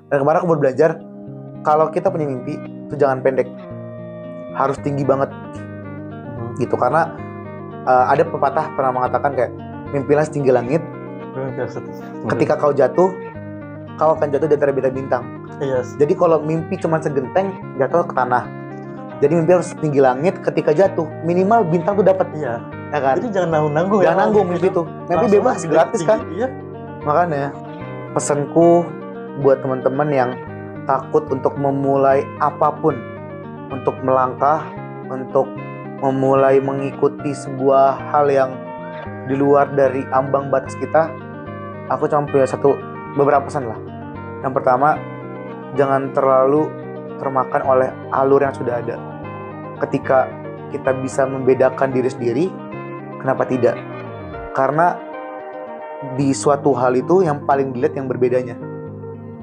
Dan kemarin aku baru belajar kalau kita punya mimpi itu jangan pendek, harus tinggi banget gitu. Karena ada pepatah pernah mengatakan kayak mimpilah setinggi langit, ketika kau jatuh kau akan jatuh di antara bintang-bintang. Yes. Jadi kalau mimpi cuma segenteng jatuh ke tanah. Jadi mimpi harus setinggi langit, ketika jatuh minimal bintang tuh dapat. Iya. Ya kan? Jadi jangan nanggung-nanggung Jangan nanggung mimpi tuh. Mimpi bebas, gratis kan? Iya. Makanya pesanku buat teman-teman yang takut untuk memulai apapun, untuk melangkah, untuk memulai mengikuti sebuah hal yang di luar dari ambang batas kita, aku cuma punya beberapa pesan lah. Yang pertama, jangan terlalu termakan oleh alur yang sudah ada. Ketika kita bisa membedakan diri sendiri, kenapa tidak? Karena di suatu hal itu yang paling dilihat yang berbedanya.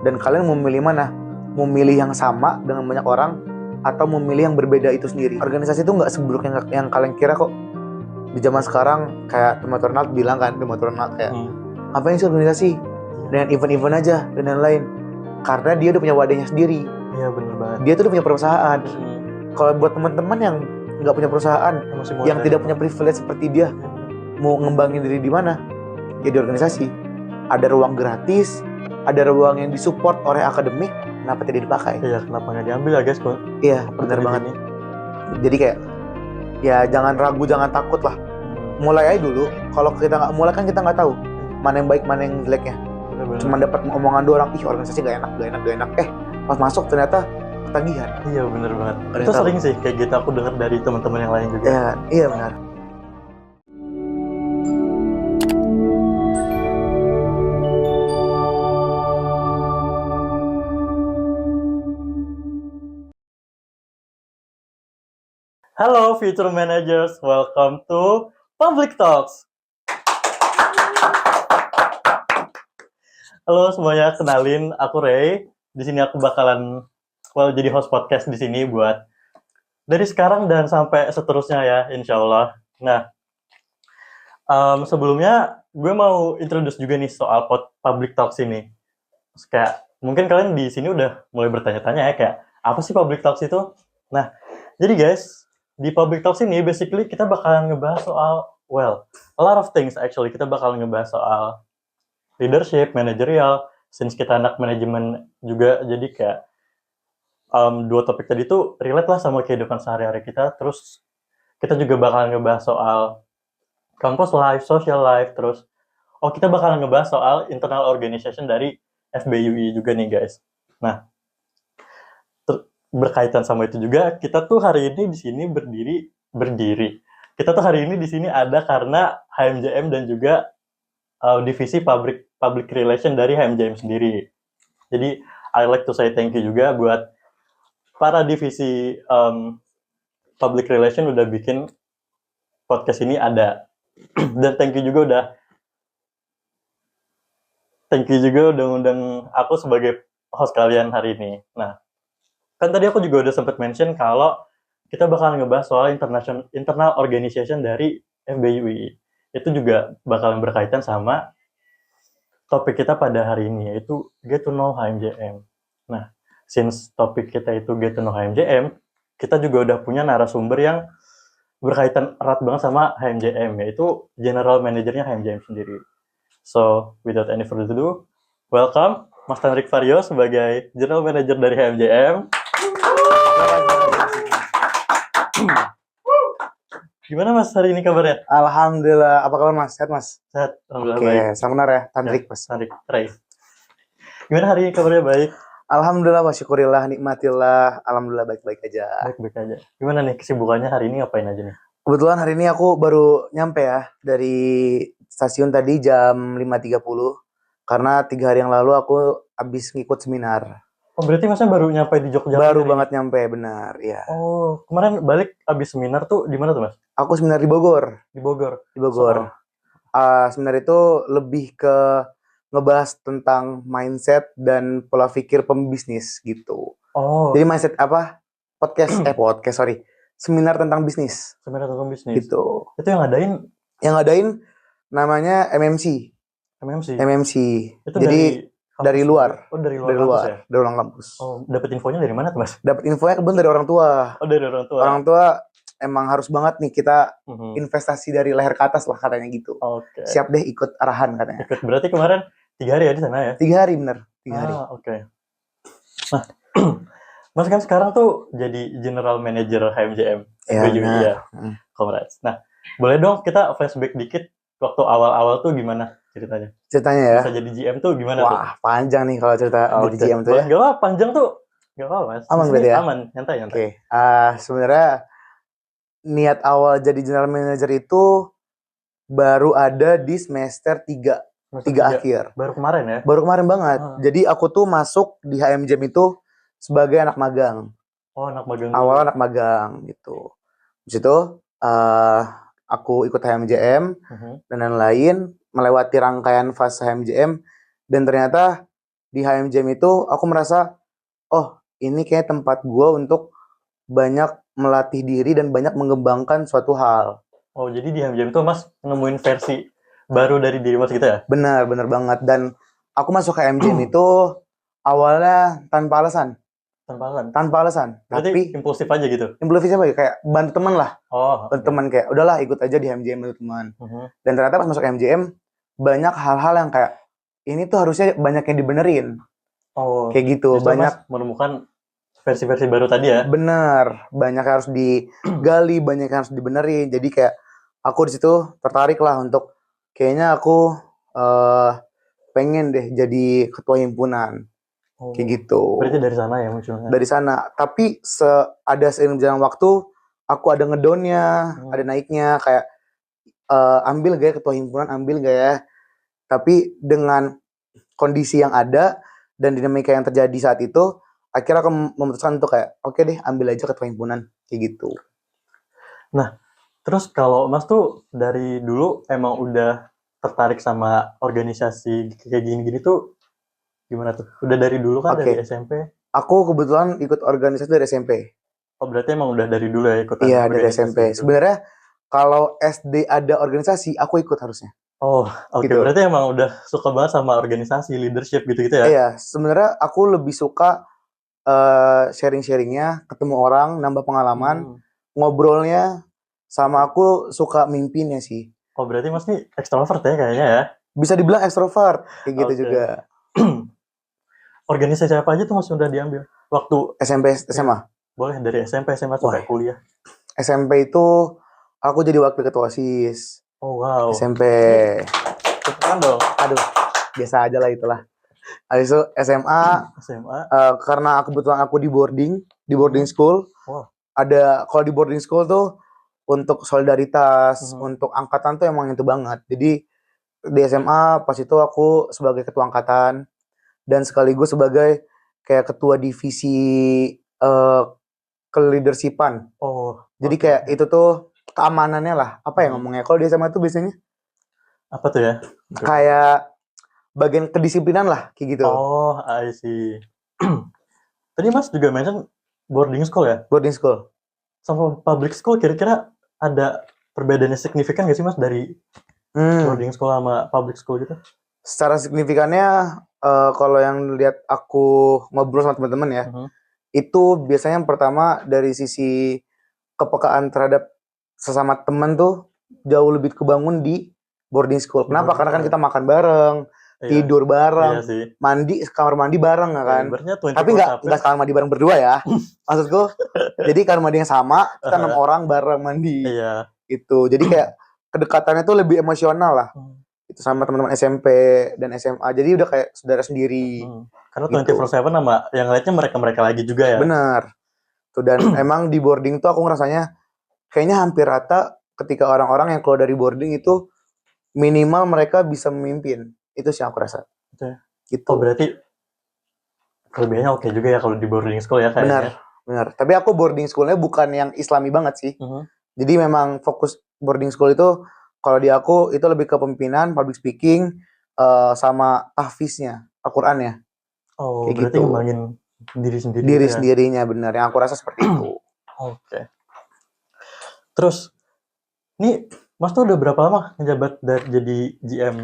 Dan kalian mau memilih mana? Mau milih yang sama dengan banyak orang atau memilih yang berbeda itu sendiri? Organisasi itu nggak seburuk yang kalian kira kok. Di zaman sekarang kayak teman Ronald bilang kan, teman Ronald kayak ngapain sih organisasi dengan event-event aja dan lain-lain. Karena dia udah punya wadahnya sendiri. Iya benar banget. Dia tuh udah punya perusahaan. Kalau buat teman-teman yang nggak punya perusahaan, yang tidak punya privilege seperti dia, mau ngembangin diri di mana? Ya di organisasi. Ada ruang gratis, ada ruang yang disupport oleh akademik, kenapa tidak dipakai? Iya, kenapa nggak diambil ya guys? Iya, benar banget. Jadi kayak, ya jangan ragu, jangan takut lah. Mulai aja dulu. Kalau kita nggak mulai kan kita nggak tahu mana yang baik, mana yang jeleknya. Cuma dapat omongan dua orang, ih organisasi gak enak. Pas masuk ternyata ketagihan. Iya benar banget. Itu sering sih kayak gitu aku dengar dari teman-teman yang lain juga. Ya, iya benar. Halo Future Managers, welcome to Public Talks. Halo semuanya, kenalin aku Ray. Di sini aku bakalan jadi host podcast di sini buat dari sekarang dan sampai seterusnya ya, insya Allah. Nah, sebelumnya gue mau introduce juga nih soal Public Talks ini. Kayak mungkin kalian di sini udah mulai bertanya-tanya ya kayak apa sih Public Talks itu? Nah, jadi guys, di Public Talks ini basically kita bakalan ngebahas soal a lot of things actually. Kita bakalan ngebahas soal leadership, managerial, since kita anak manajemen juga, jadi kayak dua topik tadi tuh relate lah sama kehidupan sehari-hari kita. Terus kita juga bakalan ngebahas soal campus life, social life, terus kita bakalan ngebahas soal internal organization dari FBUI juga nih guys. Nah, berkaitan sama itu juga, kita tuh hari ini di sini berdiri. Kita tuh hari ini di sini ada karena HMJM dan juga divisi public relation dari HMJM sendiri. Jadi I like to say thank you juga buat para divisi public relation udah bikin podcast ini ada. Dan thank you juga udah ngundang aku sebagai host kalian hari ini. Nah, kan tadi aku juga udah sempat mention kalau kita bakal ngebahas soal internal organization dari FBUI. Itu juga bakalan berkaitan sama topik kita pada hari ini, yaitu Get to Know HMJM. Nah, since topik kita itu Get to Know HMJM, kita juga udah punya narasumber yang berkaitan erat banget sama HMJM, yaitu General Manager-nya HMJM sendiri. So, without any further ado, welcome Mas Tanrik Vario sebagai General Manager dari HMJM. Gimana Mas hari ini kabarnya? Alhamdulillah, apa kabar Mas? Sehat Mas? Sehat, alhamdulillah baik. Oke, sama benar ya, Tanrik Mas. Tanrik, Ray. Gimana hari ini kabarnya baik? Alhamdulillah, wasyukurillah, nikmatillah, alhamdulillah baik-baik aja. Baik-baik aja. Gimana nih kesibukannya hari ini, ngapain aja nih? Kebetulan hari ini aku baru nyampe ya dari stasiun tadi jam 5.30 karena 3 hari yang lalu aku habis ngikut seminar. Oh berarti Masnya baru nyampe di Jogja? Baru banget nyampe, benar ya. Oh kemarin balik habis seminar tuh di mana tuh Mas? Aku seminar di Bogor. Di Bogor. Seminar itu lebih ke ngebahas tentang mindset dan pola pikir pembisnis gitu. Oh. Jadi mindset apa? Seminar tentang bisnis. Seminar tentang bisnis. Gitu. Itu yang ngadain namanya MMC. MMC. MMC. Itu jadi dari luar. Oh, dari luar Dari kampus luar, ya? dari luar kampus. Oh, dapat infonya dari mana tuh, Mas? Dapat infonya kebetulan dari orang tua. Oh, dari orang tua. Orang tua emang harus banget nih kita Mhm. investasi dari leher ke atas lah katanya gitu. Oke. Siap deh ikut arahan katanya. Ikut berarti kemarin 3 hari ya di sana ya? 3 hari bener, 3 hari. Oke. Nah, Mas kan sekarang tuh jadi General Manager HMJM. Iya, BJW, benar. ya. Congrats. Nah, boleh dong kita flashback dikit waktu awal-awal tuh gimana ceritanya? Ceritanya ya. Bisa jadi GM tuh gimana tuh? Wah, panjang nih kalau cerita jadi Oke. GM tuh Boleh, ya. nggak apa-apa, panjang tuh nggak apa-apa, Mas. Aman Di sini berarti ya? aman, nyantai. Oke. Sebenarnya niat awal jadi general manager itu baru ada di semester 3 akhir. Baru kemarin ya? Baru kemarin banget. Jadi aku tuh masuk di HMJM itu sebagai anak magang. Oh, anak magang dulu. Awal anak magang gitu. Habis itu aku ikut HMJM dan lain-lain, melewati rangkaian fase HMJM, dan ternyata di HMJM itu aku merasa, oh ini kayak tempat gue untuk banyak melatih diri dan banyak mengembangkan suatu hal. Oh, jadi di HMJM itu Mas nemuin versi baru dari diri Mas gitu ya? Benar banget. Dan aku masuk ke HMJM itu awalnya tanpa alasan. Tanpa alasan. Berarti Tapi impulsif aja gitu? Impulsif apa ya? Kayak bantu teman lah. Oh, Bantu teman, kayak udahlah ikut aja di HMJM bantu teman. Dan ternyata pas masuk HMJM banyak hal-hal yang kayak ini tuh harusnya banyak yang dibenerin. Oh, kayak gitu. justru Banyak Mas menemukan versi-versi baru tadi ya? Bener, banyak yang harus digali, banyak yang harus dibenerin. Jadi kayak aku di situ tertarik lah untuk kayaknya aku pengen deh jadi ketua himpunan. Kayak gitu. Berarti dari sana ya munculnya? Dari sana. Tapi ada seiring berjalan waktu, aku ada ngedownnya, ada naiknya. Kayak ambil gak ya ketua himpunan, ambil gak ya. Tapi dengan kondisi yang ada dan dinamika yang terjadi saat itu, akhirnya aku memutuskan untuk kayak oke deh, ambil aja ketua himpunan kayak gitu. Nah, terus kalau Mas tuh dari dulu emang udah tertarik sama organisasi kayak gini-gini tuh gimana tuh? Udah dari dulu kan? Dari SMP? Aku kebetulan ikut organisasi dari SMP. Oh, berarti emang udah dari dulu ya ikutan? Iya, dari SMP. Gitu. Sebenarnya kalau SD ada organisasi, aku ikut harusnya. Oh, oke. Gitu. Berarti emang udah suka banget sama organisasi, leadership gitu-gitu ya? Iya, sebenarnya aku lebih suka sharing-sharingnya, ketemu orang, nambah pengalaman, ngobrolnya, sama aku suka mimpinnya sih. Oh, berarti Mas nih ekstrovert ya kayaknya ya? Bisa dibilang ekstrovert, kayak gitu juga. Organisasi apa aja tuh Mas udah diambil? Waktu SMP, SMA? Boleh, dari SMP, SMA sampai kuliah. SMP itu aku jadi wakil ketua OSIS. Oh, wow. SMP. Tepukan dong. Aduh, biasa aja lah itulah. Habis itu SMA, karena kebetulan aku di boarding school. Ada, kalau di boarding school tuh untuk solidaritas, untuk angkatan tuh emang itu banget. Jadi di SMA pas itu aku sebagai ketua angkatan dan sekaligus sebagai kayak ketua divisi keleadershipan. Jadi kayak itu tuh keamanannya lah. Apa ya ngomongnya? Kalau di SMA tuh biasanya apa tuh ya? Kayak bagian kedisiplinan lah, kayak gitu. Oh, I see. Tadi Mas juga mention boarding school ya? Boarding school. Sama public school kira-kira ada perbedaannya signifikan gak sih Mas dari boarding school sama public school gitu? Secara signifikannya, kalau yang lihat aku ngobrol sama teman-teman ya, itu biasanya yang pertama dari sisi kepekaan terhadap sesama teman tuh jauh lebih kebangun di boarding school. Kenapa? Karena kan kita makan bareng, tidur bareng, mandi kamar mandi bareng kan. Tapi nggak kamar mandi bareng berdua ya. Maksudku, jadi kamar mandi yang sama, kita 6 orang bareng mandi. Gitu. Jadi kayak kedekatannya tuh lebih emosional lah. Itu sama teman-teman SMP dan SMA. Jadi udah kayak saudara sendiri. Karena 24/7 sama yang lainnya mereka-mereka lagi juga ya. Benar. Tuh, dan emang di boarding tuh aku ngerasanya kayaknya hampir rata ketika orang-orang yang keluar dari boarding itu minimal mereka bisa memimpin. Itu sih aku rasa. Gitu. Oh, berarti kelebihannya oke juga ya kalau di boarding school ya kayaknya. Benar. Tapi aku boarding schoolnya bukan yang islami banget sih. Jadi memang fokus boarding school itu kalau di aku itu lebih ke pemimpinan, public speaking, sama tahfiznya, Al-Qur'annya. Oh, kayak berarti gitu. Ngembangin diri sendiri. Diri sendirinya, benar. Yang aku rasa seperti itu. Oke. Terus, nih Mas tuh udah berapa lama ngejabat jadi GM?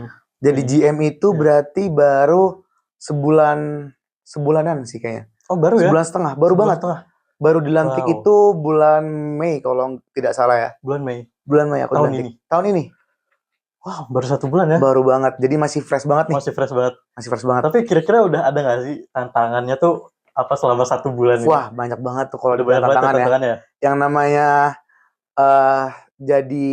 Jadi GM itu berarti baru sebulanan sih kayaknya. Oh, baru ya? Sebulan setengah, baru Sebulan banget. setengah. Baru dilantik Wow. itu bulan Mei kalau tidak salah ya. Bulan Mei. Bulan Mei aku Tahun dilantik. ini. Tahun ini. Wow, baru 1 bulan ya? Baru banget. Jadi masih fresh banget nih. Masih fresh banget. Masih fresh banget. Tapi kira-kira udah ada nggak sih tantangannya tuh apa selama 1 bulan ini? Wah, banyak banget tuh kalau Udah dibilang banyak banget ya tantangan ya. tantangannya. Yang namanya jadi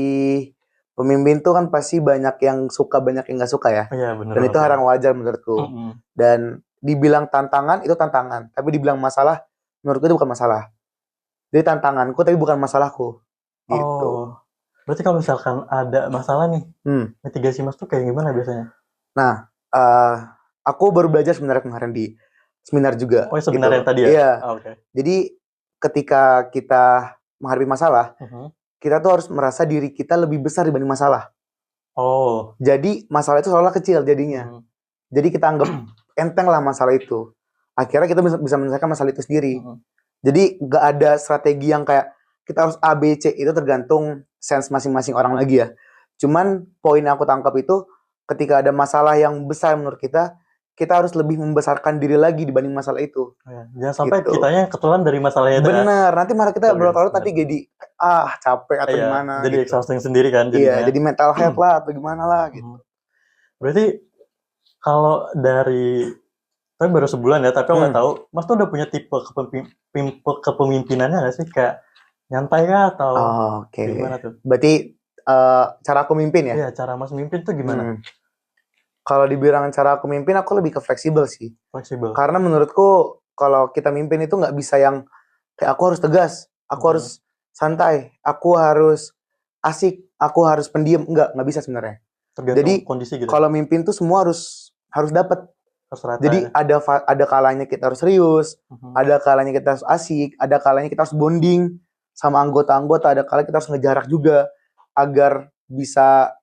pemimpin tuh kan pasti banyak yang suka, banyak yang nggak suka ya. Iya, bener Dan itu banget. hal yang wajar menurutku. Mm-mm. Dan dibilang tantangan itu tantangan, tapi dibilang masalah menurutku itu bukan masalah. Jadi tantanganku tapi bukan masalahku. Gitu. Oh, berarti kalau misalkan ada masalah nih, mitigasi Mas tuh kayak gimana biasanya? Nah, aku baru belajar sebenarnya kemarin di seminar juga. Oh, sebenarnya gitu. tadi ya? Iya. Oh, oke. Jadi ketika kita menghadapi masalah, kita tuh harus merasa diri kita lebih besar dibanding masalah. Oh. Jadi masalah itu seolah kecil jadinya. Jadi kita anggap enteng lah masalah itu. Akhirnya kita bisa menyelesaikan masalah itu sendiri. Jadi gak ada strategi yang kayak kita harus A, B, C. Itu tergantung sense masing-masing orang lagi ya. Cuman poin yang aku tangkap itu ketika ada masalah yang besar menurut kita harus lebih membesarkan diri lagi dibanding masalah itu. Jangan sampai Gitu. kitanya ketelan dari masalahnya itu. Bener, nanti malah kita Betul, berlarut-larut bener. nanti jadi capek atau gimana Jadi gitu. exhausting sendiri kan jadinya. Iya, jadi mental health lah atau gimana lah gitu. Berarti kalau dari tapi baru sebulan ya, tapi aku nggak tahu, Mas tuh udah punya tipe kepemimpinannya nggak sih? Kayak nyantai kah atau Oke. gimana tuh? Berarti cara aku mimpin ya? Iya, cara Mas mimpin tuh gimana? Kalau dibilang cara aku mimpin, aku lebih ke fleksibel sih. Fleksibel. Karena menurutku kalau kita mimpin itu nggak bisa yang kayak aku harus tegas, aku harus santai, aku harus asik, aku harus pendiam. Nggak bisa sebenarnya. Tergantung Jadi kondisi gitu. kalau mimpin tuh semua harus dapat. Harus rata. Jadi ada kalanya kita harus serius, ada kalanya kita harus asik, ada kalanya kita harus bonding sama anggota-anggota, ada kalanya kita harus ngejarak juga agar bisa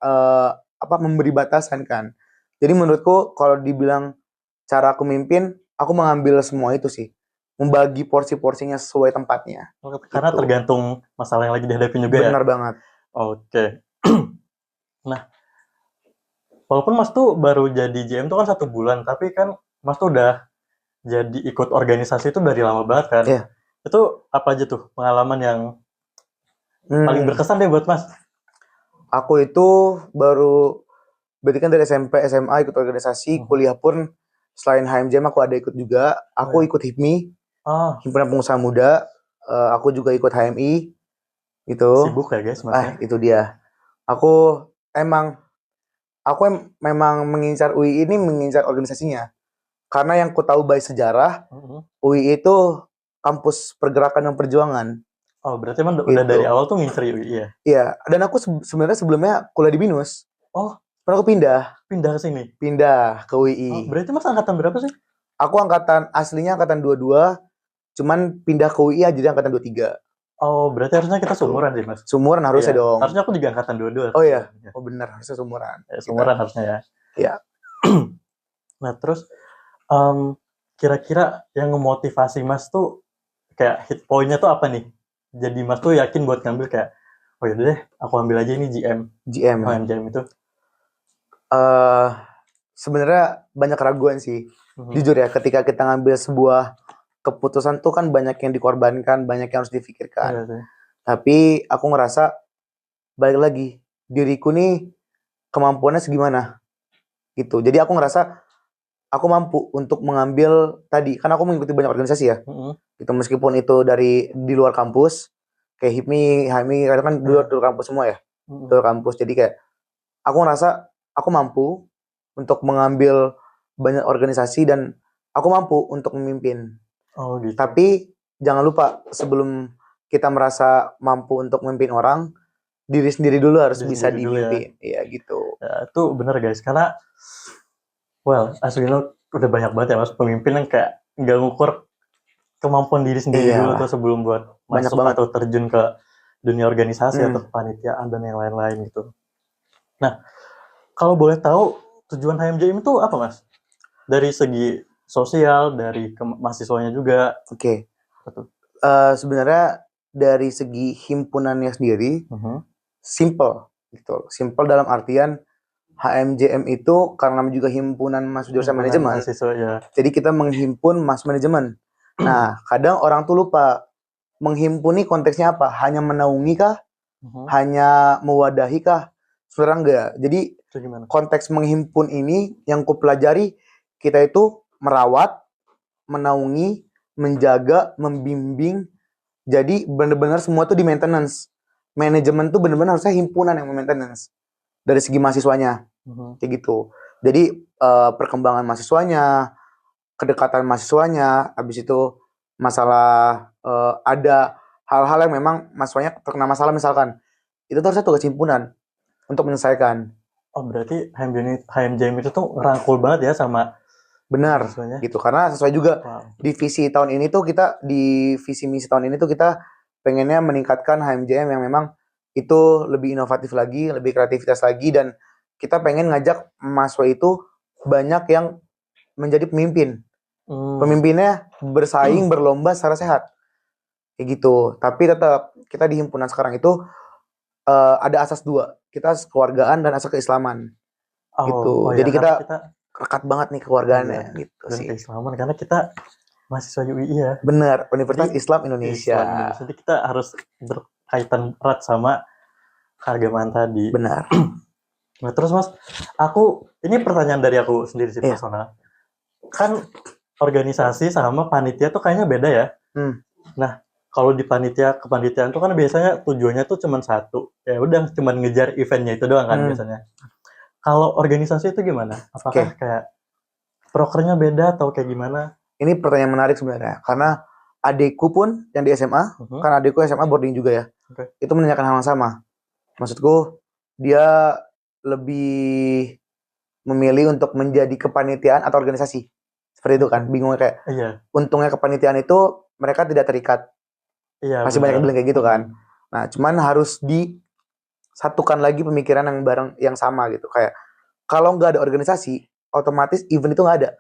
memberi batasan kan. Jadi menurutku kalau dibilang cara aku mimpin, aku mengambil semua itu sih. Membagi porsi-porsinya sesuai tempatnya. Karena gitu. Tergantung masalah yang lagi dihadapin juga ya? Benar banget. Oke. Nah, walaupun Mas tuh baru jadi GM tuh kan 1 bulan, tapi kan Mas tuh udah jadi ikut organisasi itu dari lama banget kan? Iya. Itu apa aja tuh pengalaman yang paling berkesan deh buat Mas? Aku itu berarti kan dari SMP, SMA ikut organisasi, kuliah pun selain HMJM aku ada ikut juga. Aku ikut HIPMI, Himpunan Pengusaha Muda. Aku juga ikut HMI. Gitu. Sibuk ya guys Masnya? Itu dia. Aku memang mengincar UI ini mengincar organisasinya. Karena yang ku tahu by sejarah, UI itu kampus pergerakan dan perjuangan. Oh, berarti emang udah dari awal tuh ngincer UI ya? Iya, dan aku sebenarnya sebelumnya kuliah di BINUS. Oh, pernah aku pindah ke sini? Pindah ke UI. Oh, berarti Mas angkatan berapa sih? Aku aslinya angkatan 22, cuman pindah ke UI aja jadi angkatan 23. Oh, berarti harusnya kita seumuran sih, Mas. Seumuran harusnya dong. Harusnya aku juga angkatan 22. Oh iya. Oh benar, harusnya seumuran. Seumuran harusnya ya. Iya. Nah, terus kira-kira yang memotivasi Mas tuh kayak hit point-nya tuh apa nih? Jadi Mas tuh yakin buat ngambil kayak, oh yaudah deh, aku ambil aja ini GM itu. Sebenarnya banyak keraguan sih. Jujur ya, ketika kita ngambil sebuah keputusan tuh kan banyak yang dikorbankan, banyak yang harus difikirkan. Tapi aku ngerasa balik lagi, diriku nih kemampuannya segimana gitu. Jadi aku ngerasa aku mampu untuk mengambil tadi, kan aku mengikuti banyak organisasi ya. Gitu, meskipun itu di luar kampus, kayak HIPMI, HMI, kan di luar kampus semua ya. Di luar kampus. Jadi kayak aku ngerasa aku mampu untuk mengambil banyak organisasi dan aku mampu untuk memimpin. Oh gitu. Tapi jangan lupa sebelum kita merasa mampu untuk memimpin orang, diri sendiri dulu harus bisa dimimpin. Iya gitu. Ya, itu benar guys, karena aslinya udah banyak banget ya Mas pemimpin yang kayak nggak ngukur kemampuan diri sendiri dulu tuh sebelum buat masuk atau terjun ke dunia organisasi atau kepanitiaan dan yang lain-lain gitu. Nah, kalau boleh tahu tujuan HMJM itu apa Mas? Dari segi sosial, dari mahasiswanya juga. Oke. Sebenarnya dari segi himpunannya sendiri, simple gitu. Simple dalam artian HMJM itu karena namanya juga himpunan mahasiswa jurusan Himpunan manajemen. mahasiswa ya. Jadi kita menghimpun mas manajemen. Nah, kadang orang tuh lupa menghimpun nih konteksnya apa? Hanya menaungi kah? Hanya mewadahi kah? Sebenarnya enggak. Jadi Itu gimana? konteks menghimpun ini yang ku pelajari, kita itu merawat, menaungi, menjaga, membimbing. Jadi benar-benar semua tuh di maintenance. Manajemen tuh benar-benar harusnya himpunan yang maintenance dari segi mahasiswanya, kayak gitu. Jadi perkembangan mahasiswanya, kedekatan mahasiswanya, habis itu masalah ada hal-hal yang memang mahasiswanya terkena masalah misalkan, itu tuh harusnya tugas himpunan untuk menyelesaikan. Oh berarti HMJM itu tuh ngerangkul banget ya sama Benar, mahasiswanya. gitu. Karena sesuai juga Wow. di visi tahun ini tuh kita, di visi misi tahun ini tuh kita pengennya meningkatkan HMJM yang memang itu lebih inovatif lagi, lebih kreativitas lagi, dan kita pengen ngajak mahasiswa itu banyak yang menjadi pemimpin. Pemimpinnya bersaing, berlomba secara sehat. Kayak gitu. Tapi tetap kita di himpunan sekarang itu ada asas 2. Kita asas kekeluargaan dan asas keislaman. Oh, Gitu. oh ya, Jadi karena kita rekat banget nih kekeluargaannya gitu dan sih. keislaman karena kita mahasiswa UI ya. Bener, Universitas Jadi, Islam Indonesia. Islam Indonesia. Jadi kita harus berkaitan erat sama keagamaan tadi. Benar. Nah terus mas, ini pertanyaan dari aku sendiri sih Iya. personal. Kan organisasi sama panitia tuh kayaknya beda ya. Nah kalau di kepanitiaan tuh kan biasanya tujuannya tuh cuma satu, ya udah cuma ngejar eventnya itu doang kan biasanya. Kalau organisasi itu gimana? Apakah kayak prokernya beda atau kayak gimana? Ini pertanyaan menarik sebenarnya, karena adikku pun yang di SMA, kan adikku SMA boarding juga ya, itu menanyakan hal yang sama. Maksudku, dia lebih memilih untuk menjadi kepanitiaan atau organisasi. Seperti itu kan, bingungnya kayak, untungnya kepanitiaan itu mereka tidak terikat. Pasti banyak yang bilang kayak gitu kan. Nah, cuman harus disatukan lagi pemikiran yang sama gitu. Kayak, kalau nggak ada organisasi, otomatis event itu nggak ada.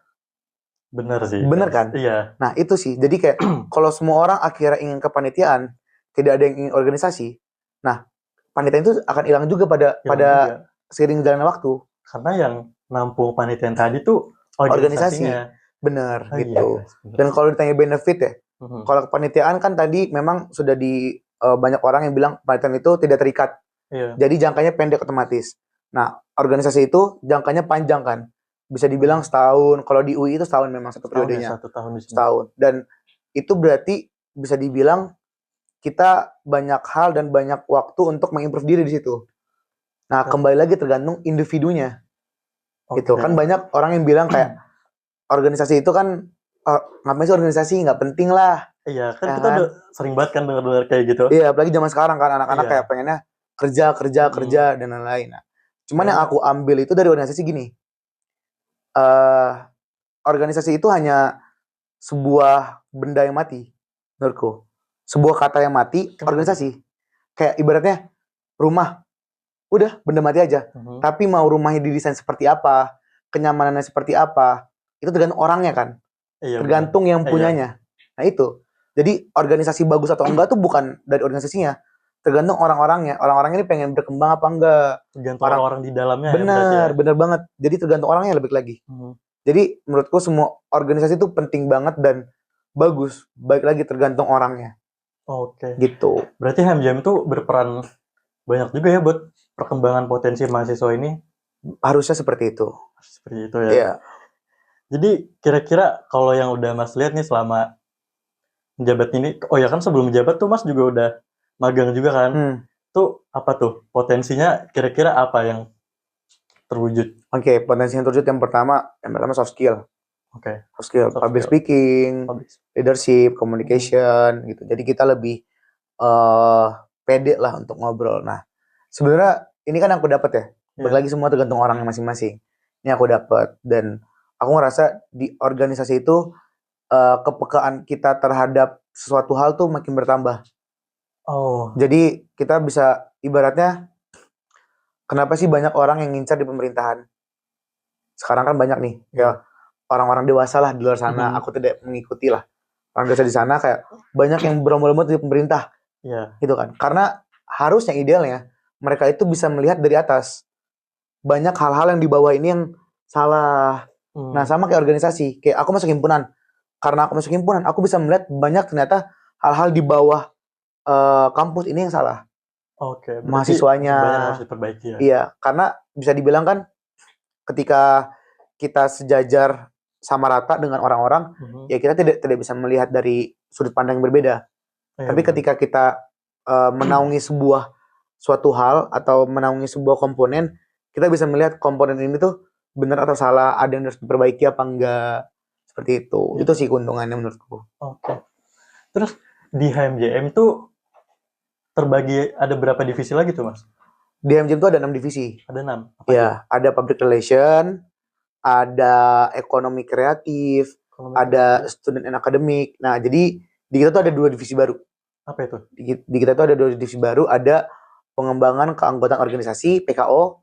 Bener sih. Bener kan? Iya. Nah itu sih. Jadi kayak kalau semua orang akhirnya ingin kepanitiaan, tidak ada yang ingin organisasi. Nah, panitiaan itu akan hilang juga pada seiring jalannya waktu. Karena yang nampung panitiaan tadi tuh organisasi. Bener gitu. Dan kalau ditanya benefit ya, kalau kepanitiaan kan tadi memang sudah banyak orang yang bilang panitiaan itu tidak terikat. Jadi jangkanya pendek otomatis. Nah, organisasi itu jangkanya panjang kan. Bisa dibilang setahun. Kalau di UI itu setahun memang satu periodenya. Setahun. Dan itu berarti bisa dibilang kita banyak hal dan banyak waktu untuk mengimprove diri di situ. Nah, kembali lagi tergantung individunya. Gitu. Kan banyak orang yang bilang kayak organisasi itu kan ngapain sih organisasi, nggak penting lah. Iya, kan kita udah sering banget kan dengar kayak gitu. Iya, apalagi zaman sekarang kan anak-anak kayak pengennya kerja dan lain-lain. Nah, cuman yang aku ambil itu dari organisasi gini. Organisasi itu hanya sebuah benda yang mati menurutku. Sebuah kata yang mati, organisasi. Kayak ibaratnya rumah, udah benda mati aja. Tapi mau rumahnya didesain seperti apa, kenyamanannya seperti apa, itu tergantung orangnya kan. Tergantung yang punyanya. Nah itu. Jadi organisasi bagus atau enggak tuh bukan dari organisasinya, tergantung orang-orangnya. Orang-orangnya ini pengen berkembang apa enggak. Tergantung orang-orang di dalamnya. Bener banget. Jadi tergantung orangnya lebih lagi. Jadi menurutku semua organisasi itu penting banget dan bagus. Baik lagi tergantung orangnya. Oke. Gitu. Berarti HMJM itu berperan banyak juga ya buat perkembangan potensi mahasiswa ini. Harusnya seperti itu. Seperti itu ya. Iya. Jadi kira-kira kalau yang udah Mas lihat nih selama menjabat ini, oh ya kan sebelum menjabat tuh Mas juga udah magang juga kan. Tuh apa tuh potensinya kira-kira apa yang terwujud? Oke, potensi yang terwujud yang pertama soft skill. Soft skill, public speaking, leadership, communication gitu. Jadi kita lebih pede lah untuk ngobrol. Nah, sebenarnya ini kan aku dapat ya. Balik lagi semua tergantung orangnya masing-masing. Ini aku dapat dan aku ngerasa di organisasi itu kepekaan kita terhadap sesuatu hal tuh makin bertambah. Jadi kita bisa ibaratnya, kenapa sih banyak orang yang ngincar di pemerintahan? Sekarang kan banyak nih, ya orang-orang dewasa lah di luar sana. Aku tidak mengikuti lah. Orang dewasa di sana kayak banyak yang berlomba-lomba di pemerintah, gitu kan? Karena harusnya idealnya mereka itu bisa melihat dari atas. banyak hal-hal yang di bawah ini yang salah. Nah, sama kayak organisasi. Kayak aku masuk himpunan. Karena aku masuk himpunan, aku bisa melihat banyak ternyata hal-hal di bawah kampus ini yang salah. Oke, berarti Mahasiswanya. banyak yang harus diperbaiki ya. Iya, karena bisa dibilang kan ketika kita sejajar sama rata dengan orang-orang, ya kita tidak bisa melihat dari sudut pandang yang berbeda. Iya, Tapi benar. ketika kita menaungi suatu hal atau menaungi sebuah komponen, kita bisa melihat komponen ini tuh benar atau salah, ada yang harus diperbaiki apa enggak. Seperti itu. Gitu. Itu sih keuntungannya menurutku. Oke. Terus di HMJM tuh terbagi ada berapa divisi lagi tuh, Mas? Di HMJM tuh ada 6 divisi. Ada 6. Apa Ya, ada public relation, ada ekonomi kreatif, Ekonomi ada kreatif. student and academic. Nah, jadi di kita tuh ada 2 divisi baru. Apa itu? Di kita tuh ada 2 divisi baru, ada pengembangan keanggotaan organisasi PKO,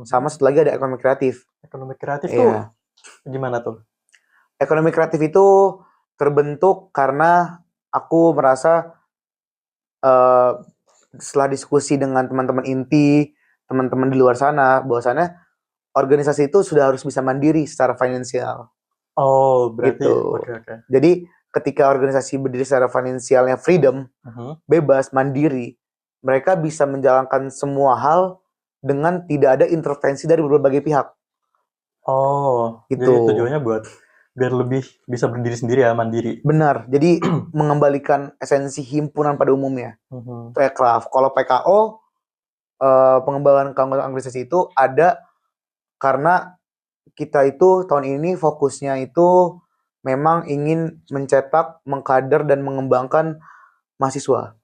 sama satu lagi ada ekonomi kreatif. Ekonomi kreatif Iya. tuh gimana tuh? Ekonomi kreatif itu terbentuk karena aku merasa setelah diskusi dengan teman-teman inti, teman-teman di luar sana, bahwasannya organisasi itu sudah harus bisa mandiri secara finansial. Oh, berarti Gitu. oke. Jadi ketika organisasi berdiri secara finansialnya freedom, bebas, mandiri, mereka bisa menjalankan semua hal dengan tidak ada intervensi dari berbagai pihak. Oh, Gitu. jadi tujuannya buat biar lebih bisa berdiri sendiri ya, mandiri. Benar. Jadi mengembalikan esensi himpunan pada umumnya. Itu eklaf. Kalau PKO, pengembangan keanggotaan organisasi itu ada karena kita itu tahun ini fokusnya itu memang ingin mencetak, mengkader, dan mengembangkan mahasiswa.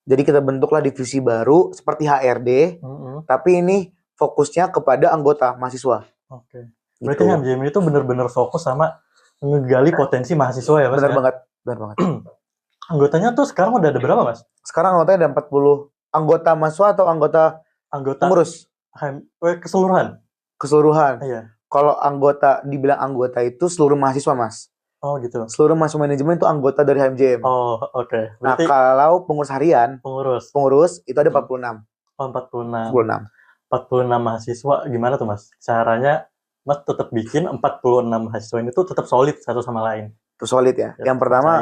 Jadi kita bentuklah divisi baru seperti HRD, tapi ini fokusnya kepada anggota mahasiswa. Oke. Gitu. Berarti HMJM itu benar-benar fokus sama ngegali potensi mahasiswa ya, Mas? Benar ya? banget. Anggotanya tuh sekarang udah ada berapa, Mas? Sekarang anggotanya ada 40 anggota mahasiswa atau anggota pengurus? Keseluruhan? Keseluruhan. Iya. Kalau dibilang anggota itu seluruh mahasiswa, Mas. Oh gitu. Seluruh mahasiswa manajemen itu anggota dari HMJM. Oh, oke. Nah, Berarti kalau pengurus harian, pengurus itu ada 46. Oh, 46. 46. 46 mahasiswa gimana tuh, Mas? Caranya Mas tetap bikin 46 mahasiswa ini tuh tetap solid satu sama lain. Itu solid ya. Yang pertama,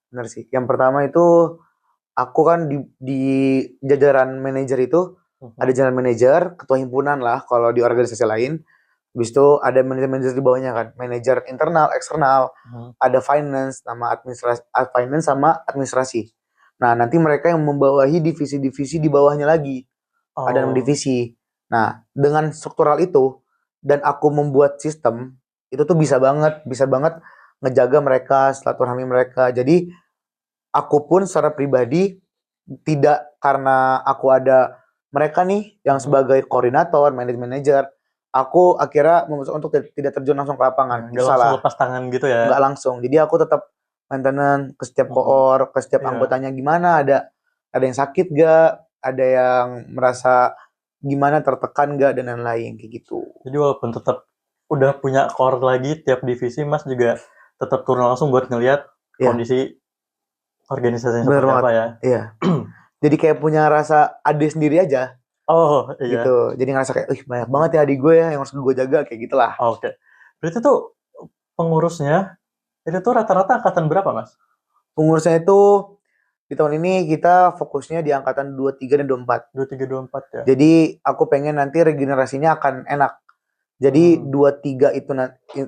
benar sih. Yang pertama itu aku kan di jajaran manajer itu ada general manager, ketua himpunan lah kalau di organisasi lain. Habis itu ada manajer di bawahnya kan, manajer internal, eksternal, ada finance, finance sama administrasi. Nah, nanti mereka yang membawahi divisi-divisi di bawahnya lagi. Ada 6 divisi. Nah, dengan struktural itu dan aku membuat sistem, itu tuh bisa banget ngejaga mereka, silaturahmi mereka. Jadi aku pun secara pribadi tidak karena aku ada mereka nih yang sebagai koordinator, manajer, aku akhirnya memutuskan untuk tidak terjun langsung ke lapangan. Nggak langsung lepas tangan gitu ya? Nggak langsung. Jadi aku tetap maintenance ke setiap koor, ke setiap anggotanya gimana, ada yang sakit gak, ada yang merasa gimana, tertekan gak, dan lain-lain kayak gitu. Jadi walaupun tetap udah punya core lagi tiap divisi, Mas juga tetap turun langsung buat ngelihat kondisi organisasinya seperti apa ya? Iya. Jadi kayak punya rasa adik sendiri aja. Oh iya. Gitu. Jadi ngerasa kayak, banyak banget ya adik gue ya yang harus gue jaga kayak gitulah. Oke. Berarti tuh pengurusnya itu tuh rata-rata angkatan berapa, Mas? Pengurusnya itu di tahun ini kita fokusnya di angkatan 23 dan 24. 23, 24 ya. Jadi aku pengen nanti regenerasinya akan enak. Jadi 23 itu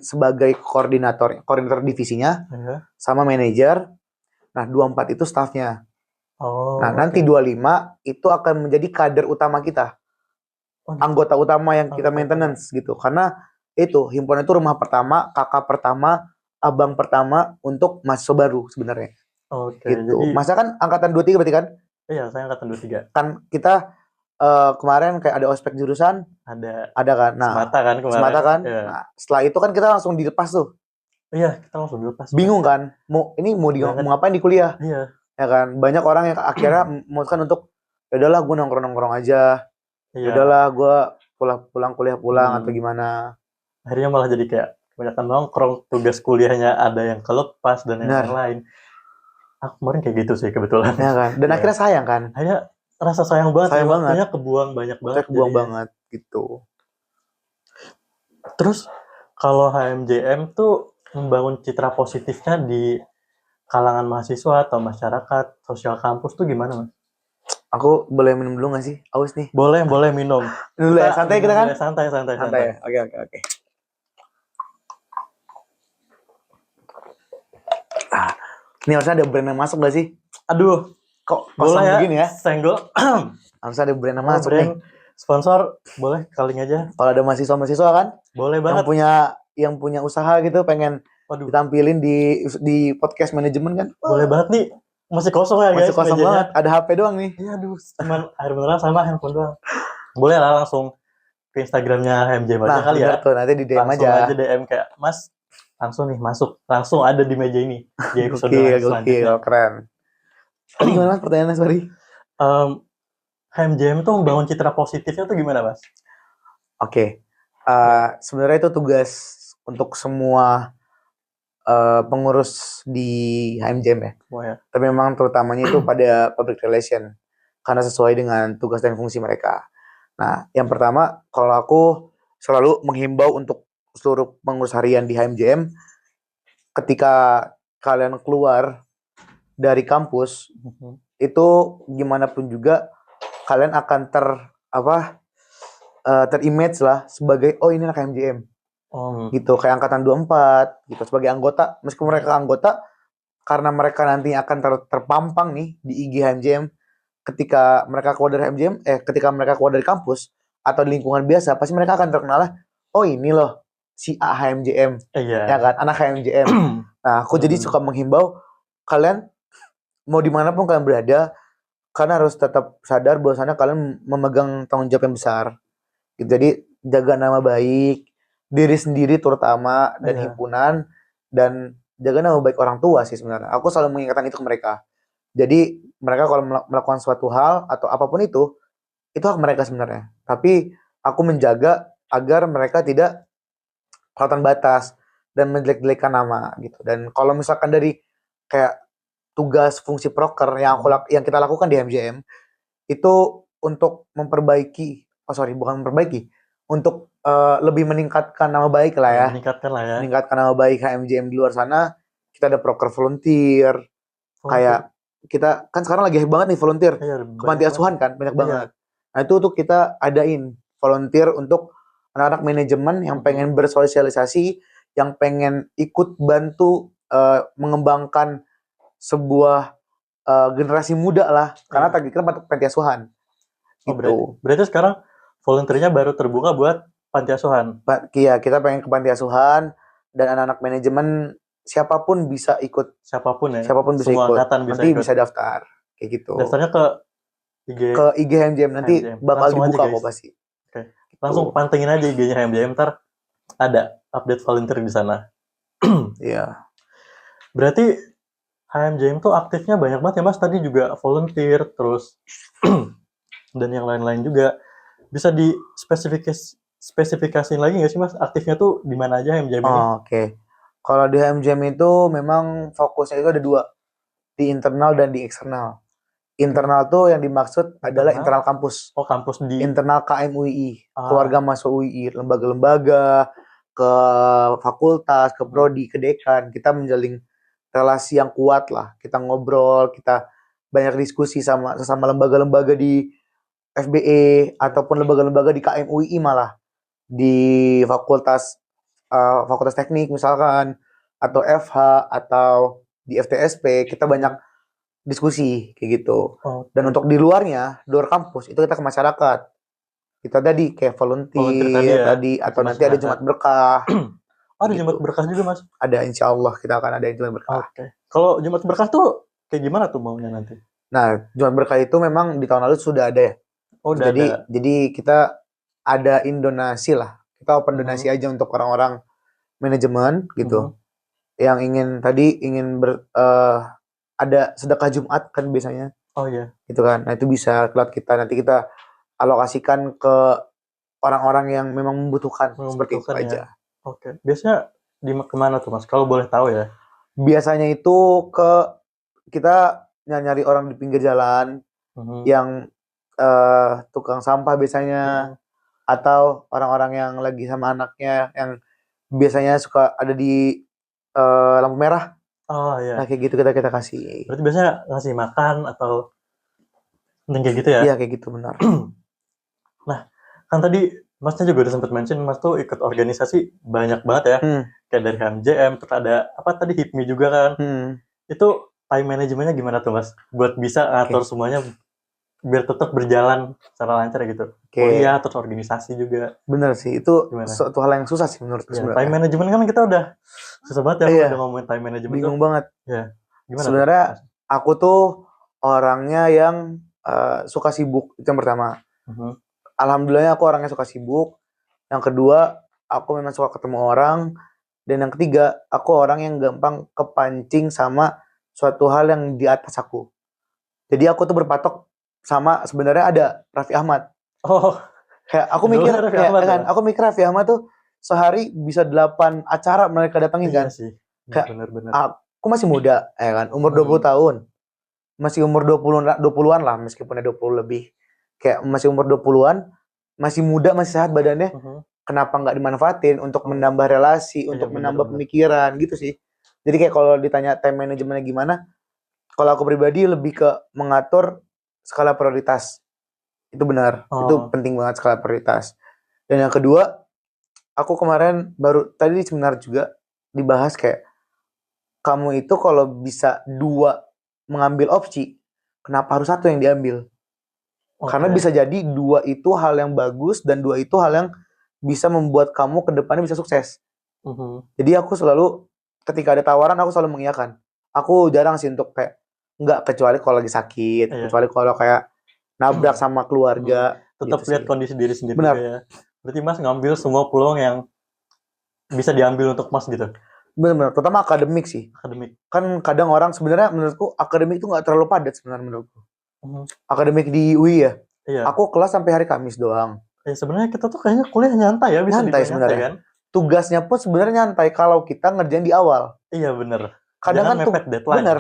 sebagai koordinator divisinya sama manajer. Nah, 24 itu staffnya. Nah, nanti 25 itu akan menjadi kader utama kita. Anggota utama yang kita maintenance gitu. Karena itu himpunan itu rumah pertama, kakak pertama, abang pertama untuk mahasiswa baru sebenarnya. Oke, gitu. Jadi Masa kan angkatan 23 berarti kan? Iya, saya angkatan 23. Kan kita kemarin kayak ada ospek jurusan, ada kan. Nah, Semata kan kemarin. Semata kan. Iya. Nah, setelah itu kan kita langsung dilepas tuh. Iya, kita langsung dilepas. Bingung kan? Mau ngapain di kuliah? Iya. Ya kan? Banyak orang yang akhirnya memutuskan untuk ya udahlah gue nongkrong aja. Ya udahlah gue pulang kuliah atau gimana. Akhirnya malah jadi kayak kebanyakan nongkrong, tugas kuliahnya ada yang kelepas dan yang lain. Aku kemarin kayak gitu sih kebetulan. Ya kan? Dan akhirnya sayang kan? Akhirnya rasa sayang banget. Sayang banget. Waktunya kebuang banyak banget. Kebuang banget gitu. Terus kalau HMJM tuh membangun citra positifnya di kalangan mahasiswa atau masyarakat, sosial kampus tuh gimana, Mas? Aku boleh minum dulu nggak sih? Aus nih. Boleh minum. Dulu ya, santai kita kan? Boleh santai. Santai ya. Oke. Ah, ini harusnya ada brand yang masuk gak sih? Aduh, Kok boleh kosong ya? begini ya? Senggol. Harusnya ada brand yang Oh, masuk nih. brand sponsor boleh kaling aja. Kalau ada mahasiswa kan Boleh yang banget. punya usaha gitu pengen Waduh, ditampilin di podcast manajemen kan. boleh banget nih. Masih kosong ya Masih guys kosong mejanya. banget, ada HP doang nih. Iya, aduh, cuman air mineral sama handphone doang. Boleh lah langsung ke Instagramnya HMJM aja Nah, kali bener ya. tuh, nanti di DM Langsung aja. aja DM kayak, Mas, langsung nih masuk. Langsung ada di meja ini. Di episode selanjutnya. Gokil, keren. Tadi gimana mas pertanyaannya, sorry? HMJM tuh membangun citra positifnya tuh gimana, Mas? Oke. Sebenarnya itu tugas untuk semua pengurus di HMJM ya. Wah ya. Tapi memang terutamanya itu pada public relation. Karena sesuai dengan tugas dan fungsi mereka. Nah, yang pertama, kalau aku selalu menghimbau untuk seluruh pengurus harian di HMJM, ketika kalian keluar dari kampus, itu gimana pun juga kalian akan terimage lah sebagai oh ini anak HMJM. Gitu, kayak angkatan 24 gitu sebagai anggota, meskipun mereka anggota, karena mereka nanti akan terpampang nih di IG HMJM ketika mereka keluar dari HMJM, ketika mereka keluar dari kampus atau di lingkungan biasa, pasti mereka akan terkenal lah, oh ini loh si A HMJM, ya kan, anak HMJM. Nah, aku jadi suka menghimbau kalian mau dimanapun kalian berada, kalian harus tetap sadar bahwasannya kalian memegang tanggung jawab yang besar. Jadi jaga nama baik diri sendiri terutama dan himpunan, dan jaga nama baik orang tua sih sebenarnya. Aku selalu mengingatkan itu ke mereka. Jadi mereka kalau melakukan suatu hal atau apapun itu hak mereka sebenarnya. Tapi aku menjaga agar mereka tidak kelewatan batas dan menjelek-jelekan nama gitu. Dan kalau misalkan dari kayak tugas fungsi proker yang kita lakukan di MJM itu untuk untuk lebih meningkatkan nama baik lah ya. Meningkatkan nama baik HMJM di luar sana. Kita ada proker volunteer. Kayak kita kan sekarang lagi banget nih volunteer ke panti asuhan kan, banyak banget. Nah, itu tuh kita adain volunteer untuk anak-anak manajemen yang pengen bersosialisasi, yang pengen ikut bantu mengembangkan sebuah generasi muda lah, karena target kita panti asuhan. Gitu. Berarti sekarang volunteernya baru terbuka buat panti asuhan. Iya, kita pengen ke panti asuhan dan anak-anak manajemen siapapun bisa ikut. Siapapun bisa semua ikut. Nanti bisa daftar. Kayak gitu. Daftarnya ke IG HMJM nanti bakal langsung dibuka aja, kok pasti. Oke. Langsung pantengin aja IG-nya HMJM, ntar ada update volunteer di sana. Iya. Berarti HMJM tuh aktifnya banyak banget ya Mas, tadi juga volunteer terus dan yang lain-lain juga. Bisa spesifikasiin lagi nggak sih Mas, aktifnya tuh di mana aja HMJM ini? Oke. Kalau di HMJM itu memang fokusnya itu ada dua, di internal dan di eksternal. Internal tuh yang dimaksud adalah internal kampus. Oh, kampus di internal KMUI, keluarga mahasiswa UI, lembaga-lembaga, ke fakultas, ke prodi, ke dekan. Kita menjalin relasi yang kuat lah. Kita ngobrol, kita banyak diskusi sama sesama lembaga-lembaga di FBE ataupun lembaga-lembaga di KMUI, malah di fakultas teknik misalkan, atau FH, atau di FTSP, kita banyak diskusi kayak gitu. Dan untuk di luarnya, luar kampus, itu kita ke masyarakat. Kita tadi kayak volunteer tadi atau nanti ada Jumat Berkah. Ada Jumat Berkah juga Mas? Ada, insya Allah kita akan ada Jumat Berkah. Kalau Jumat Berkah tuh kayak gimana tuh maunya nanti? Nah, Jumat Berkah itu memang di tahun lalu sudah ada ya. Jadi kita adain donasi lah. Kita open donasi aja untuk orang-orang manajemen gitu. Yang ingin ada sedekah Jumat kan biasanya. Oh iya. Gitu kan. Nah, itu bisa kelihatan kita, nanti kita alokasikan ke orang-orang yang memang membutuhkan seperti itu aja. Oke. Biasanya kemana tuh Mas? Kalau boleh tahu ya. Biasanya itu kita nyari orang di pinggir jalan, yang tukang sampah biasanya, atau orang-orang yang lagi sama anaknya yang biasanya suka ada di lampu merah. Oh Nah iya. kayak gitu kita kasih. Berarti biasanya ngasih makan atau penting kayak gitu ya. Iya kayak gitu benar. Nah, kan tadi Masnya juga udah sempat mention Mas tuh ikut organisasi banyak banget ya. Hmm, Kayak dari HMJM, terus ada apa tadi HIPMI juga kan. hmm, Itu time manajemennya gimana tuh Mas? Buat bisa oke atur semuanya biar tetap berjalan secara lancar gitu. oke. Kuliah, terus organisasi juga. Bener sih itu Gimana? suatu hal yang susah sih menurutku Ya, time sebenarnya. management kan kita udah susah banget ya kalau udah Iya, ngomongin time management tuh. bingung banget. Ya, gimana tuh Mas? Sebenarnya aku tuh orangnya yang suka sibuk itu yang pertama. Mhm. Alhamdulillahnya aku orangnya suka sibuk. Yang kedua, aku memang suka ketemu orang. Dan yang ketiga, aku orang yang gampang kepancing sama suatu hal yang di atas aku. Jadi aku tuh berpatok sama sebenarnya ada Raffi Ahmad. Oh, Kayak aku mikir idolanya Raffi kayak Ahmad kan ya? aku mikir Raffi Ahmad tuh sehari bisa 8 acara mereka datengin Iya kan. sih. Kayak Bener-bener. aku masih muda ya kan, umur 20 Mhm. tahun. Masih umur 20-an lah meskipun ada 20 lebih. Kayak masih umur 20-an, masih muda, masih sehat badannya. Mhm. Kenapa nggak dimanfaatin untuk Oh, menambah relasi, iya untuk menambah bener-bener. pemikiran gitu sih. Jadi kayak kalau ditanya time managementnya gimana, kalau aku pribadi lebih ke mengatur skala prioritas. Itu benar, itu Oh, penting banget skala prioritas. Dan yang kedua, aku kemarin baru tadi di seminar juga dibahas kayak kamu itu kalau bisa dua mengambil opsi, kenapa harus satu yang diambil? Karena oke. bisa jadi dua itu hal yang bagus dan dua itu hal yang bisa membuat kamu ke depannya bisa sukses. Mhm. Jadi aku selalu ketika ada tawaran aku selalu mengiyakan. Aku jarang sih untuk kayak nggak kecuali kalau lagi sakit, Iya. kecuali kalau kayak nabrak sama Mhm. keluarga Tetap gitu lihat sih. kondisi diri sendiri juga Benar, ya. Berarti Mas ngambil semua peluang yang bisa diambil untuk Mas gitu, benar, terutama akademik sih. akademik. Kan kadang orang sebenarnya menurutku akademik itu nggak terlalu padat sebenarnya menurutku. Mhm. Akademik di UI ya. Iya. Aku kelas sampai hari Kamis doang. Ya sebenarnya kita tuh kayaknya kuliah nyantai ya, bisa Nyantai dibilang nyantai sebenarnya. kan? Tugasnya pun sebenarnya nyantai kalau kita ngerjain di awal. Iya bener. Kadang Jangan kan mepet deadline. bener.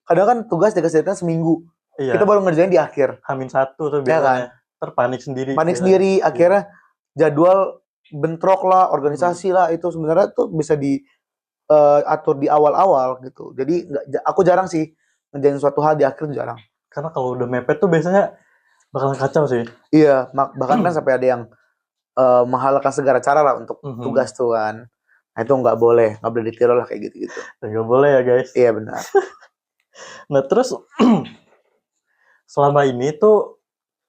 Kadang kan tugas dikasih deadline seminggu. Kita Iya, baru ngerjain di akhir. H-1 tuh Ya kan? biasanya. Terpanik sendiri Panik biasanya. sendiri. Iya. Akhirnya jadwal bentrok lah, Mhm. organisasi lah. Itu sebenarnya tuh bisa diatur di awal-awal gitu. Jadi aku jarang sih ngerjain suatu hal di akhir tuh jarang. Karena kalau udah mepet tuh biasanya bakalan kacau sih. Iya, bahkan kan sampai ada yang menghalalkan segala cara lah untuk Mhm. tugas tuh kan. Nah itu nggak boleh ditiru lah kayak gitu-gitu. Nggak boleh ya guys. Iya benar. Nah terus selama ini tuh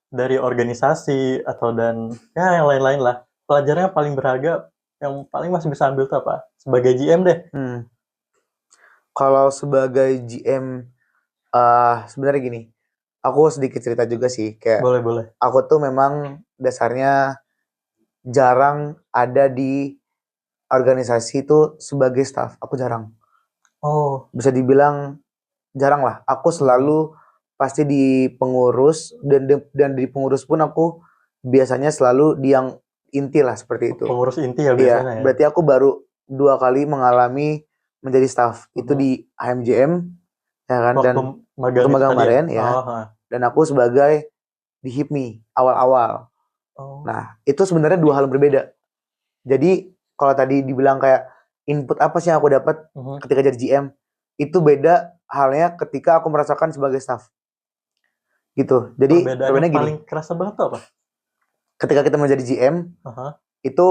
dari organisasi atau dan ya yang lain-lain lah, pelajaran yang paling berharga yang paling Mas bisa ambil tuh apa? Sebagai GM deh. Hmm. Kalau sebagai GM, sebenarnya gini, aku sedikit cerita juga sih, kayak Boleh, boleh. aku tuh memang dasarnya jarang ada di organisasi itu sebagai staff. Aku jarang. Oh. Bisa dibilang jarang lah. Aku Mhm. selalu pasti di pengurus dan di pengurus pun aku biasanya selalu di yang inti lah seperti itu. Pengurus inti ya Iya, biasanya ya. berarti aku baru 2 kali mengalami menjadi staff. Itu Mhm. di HMJM, ya kan, dan Waktu waktu magang itu magang tadi ya? kemarin Oh, ya, heeh. dan aku sebagai di HIPMI awal-awal. Oh. Nah, itu sebenarnya dua hal yang berbeda. Jadi kalau tadi dibilang kayak input apa sih yang aku dapat Mhm. ketika jadi GM, itu beda halnya ketika aku merasakan sebagai staff. Gitu. Jadi Perbedaan yang perbedaannya gini, paling kerasa banget tuh apa? ketika kita menjadi GM, Aha. itu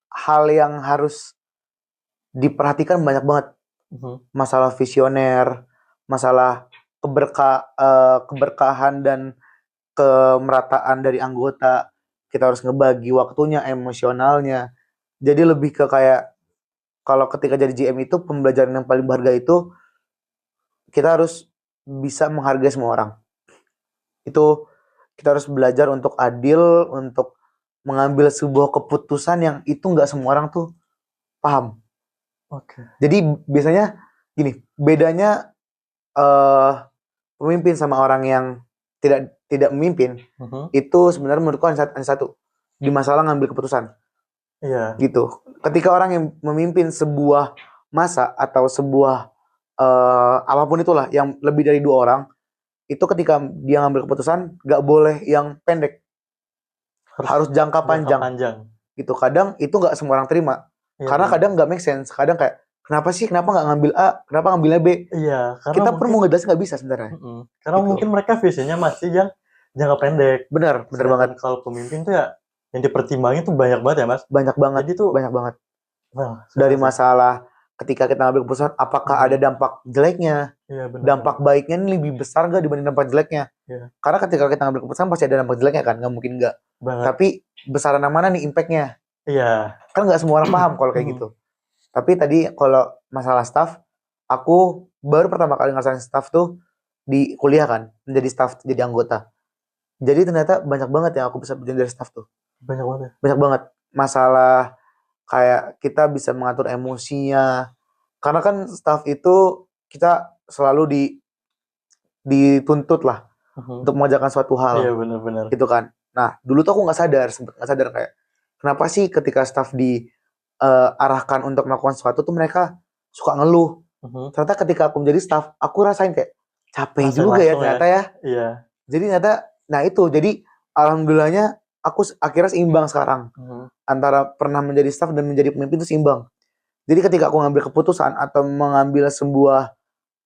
hal yang harus diperhatikan banyak banget. Mhm. Masalah visioner, masalah keberkahan dan kemerataan dari anggota. Kita harus ngebagi waktunya, emosionalnya. Jadi lebih ke kayak kalau ketika jadi GM itu pembelajaran yang paling berharga itu kita harus bisa menghargai semua orang. Itu kita harus belajar untuk adil, untuk mengambil sebuah keputusan yang itu nggak semua orang tuh paham. Oke. Jadi biasanya gini, bedanya eh pemimpin sama orang yang tidak tidak memimpin Mhm. itu sebenarnya menurutku hanya satu di masalah ngambil keputusan Iya. gitu. Ketika orang yang memimpin sebuah masa atau sebuah apapun itulah yang lebih dari 2 orang itu ketika dia ngambil keputusan nggak boleh yang pendek. harus jangka panjang gitu. Kadang itu nggak semua orang terima. Iya, Karena benar. kadang nggak make sense. Kadang kayak kenapa nggak ngambil A, kenapa ngambilnya B? Iya, karena Kita pun mungkin mau ngejelasin nggak bisa sebenarnya. karena Gitu. mungkin mereka visinya masih yang jangka pendek. Bener banget. Sedangkan kalau pemimpin tuh ya yang dipertimbangin tuh banyak banget ya, Mas. Banyak banget. Jadi tuh Banyak banget. wah, susah Dari sih. masalah ketika kita ngambil keputusan, apakah ada dampak jeleknya? Iya, benar. Dampak baiknya ini lebih besar nggak dibanding dampak jeleknya? Iya. Karena ketika kita ngambil keputusan pasti ada dampak jeleknya kan, nggak mungkin nggak. Banget. Tapi besaran yang mana nih impactnya? Iya. Kan nggak semua orang paham kalau kayak gitu. Tapi tadi kalau masalah staff, aku baru pertama kali ngerasain staff tuh di kuliah kan, menjadi staff, jadi anggota. Jadi ternyata banyak banget yang aku bisa belajar dari staff tuh. Banyak banget ya? Banyak banget. Masalah kayak kita bisa mengatur emosinya. Karena kan staff itu kita selalu dituntut lah untuk mengerjakan suatu hal. Iya, benar-benar. Gitu kan. Nah, dulu tuh aku sempet nggak sadar kayak kenapa sih ketika staff arahkan untuk melakukan sesuatu tuh mereka suka ngeluh. Ternyata ketika aku menjadi staff, aku rasain kayak capek Rasain juga ya langsung ternyata ya. Iya. Jadi ternyata, nah itu, jadi alhamdulillahnya aku akhirnya seimbang sekarang. Antara pernah menjadi staff dan menjadi pemimpin itu seimbang. Jadi ketika aku ngambil keputusan atau mengambil sebuah